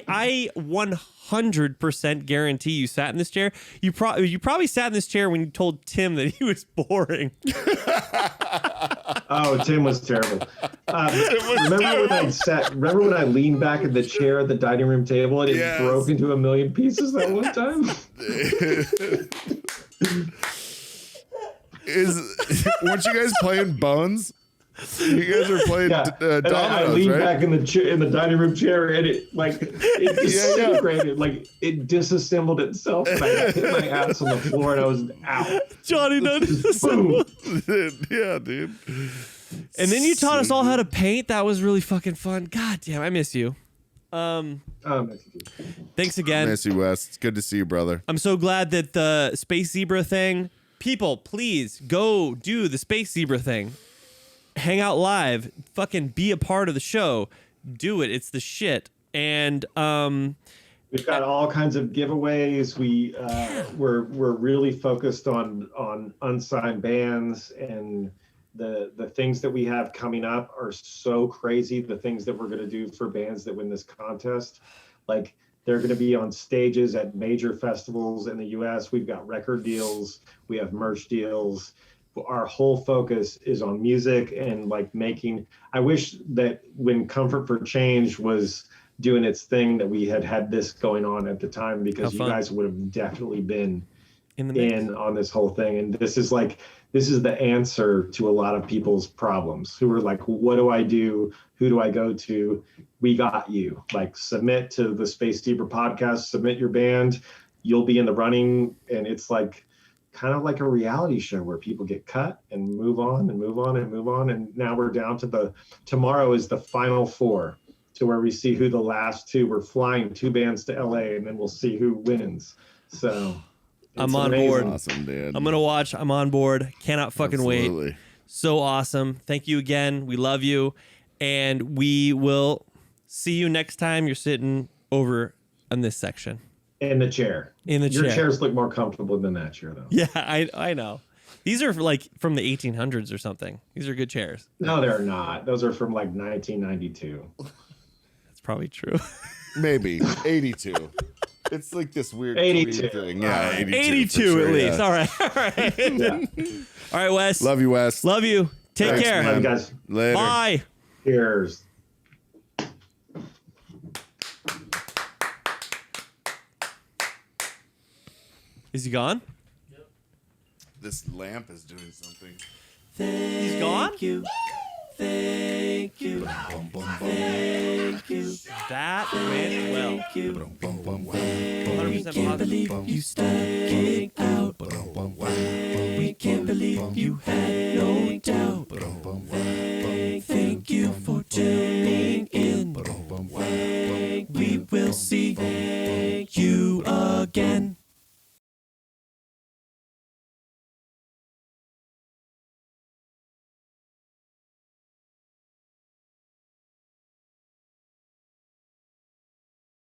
I 100% guarantee you sat in this chair. You probably sat in this chair when you told Tim that he was boring. Oh, Tim was terrible. Remember when I leaned back in the chair at the dining room table and it Yes. broke into a million pieces that one time? Weren't you guys playing Bones? You guys were playing Yeah. And I dominoes, leaned right? back in the dining room chair and it disintegrated. Like it disassembled itself. And I hit my ass on the floor and I was out. Johnny done this. Boom. Yeah, dude. And then you taught us all how to paint. That was really fucking fun. God damn, I miss you. Thanks again. Miss you, Wes. It's good to see you, brother. I'm so glad that the Space Zebra thing. People, please go do the Space Zebra thing. Hang out live. Fucking be a part of the show. Do it. It's the shit. And We've got all kinds of giveaways. We're really focused on unsigned bands, and the things that we have coming up are so crazy. The things that we're going to do for bands that win this contest, like they're going to be on stages at major festivals in the U.S. We've got record deals. We have merch deals. Our whole focus is on music and like making. I wish that when Comfort for Change was doing its thing that we had this going on at the time, because you guys would have definitely been in on this whole thing. And this is the answer to a lot of people's problems who are like, what do I do? Who do I go to? We got you. Like, submit to the Space Zebra podcast, submit your band, you'll be in the running. And it's like kind of like a reality show where people get cut and move on and move on and move on. And now we're down to tomorrow is the final four, to where we see who the last two. We're flying 2 bands to LA and then we'll see who wins. So I'm on amazing. board. Awesome, dude. I'm gonna watch. I'm on board. Cannot fucking wait. Absolutely. So awesome. Thank you again. We love you, and we will see you next time you're sitting over in this section. In the chair. In the Your chair. chairs look more comfortable than that chair, though. Yeah, I know. These are like from the 1800s or something. These are good chairs. No, they're not. Those are from like 1992. That's probably true. Maybe 82. It's like this weird 82. thing. Yeah, 82, 82 for sure, at least. yeah. All right. All right. Yeah. All right, Wes. Love you, Wes. Love you. Take Thanks, care. man. Love you guys. Later. Bye. Cheers. Is he gone? This lamp is doing something. He's gone? Thank you. Thank you. Thank you. That went well. Thank you. 100% We can't positive. believe you stuck it out. We can't believe you had no doubt. Thank you for tuning in. again.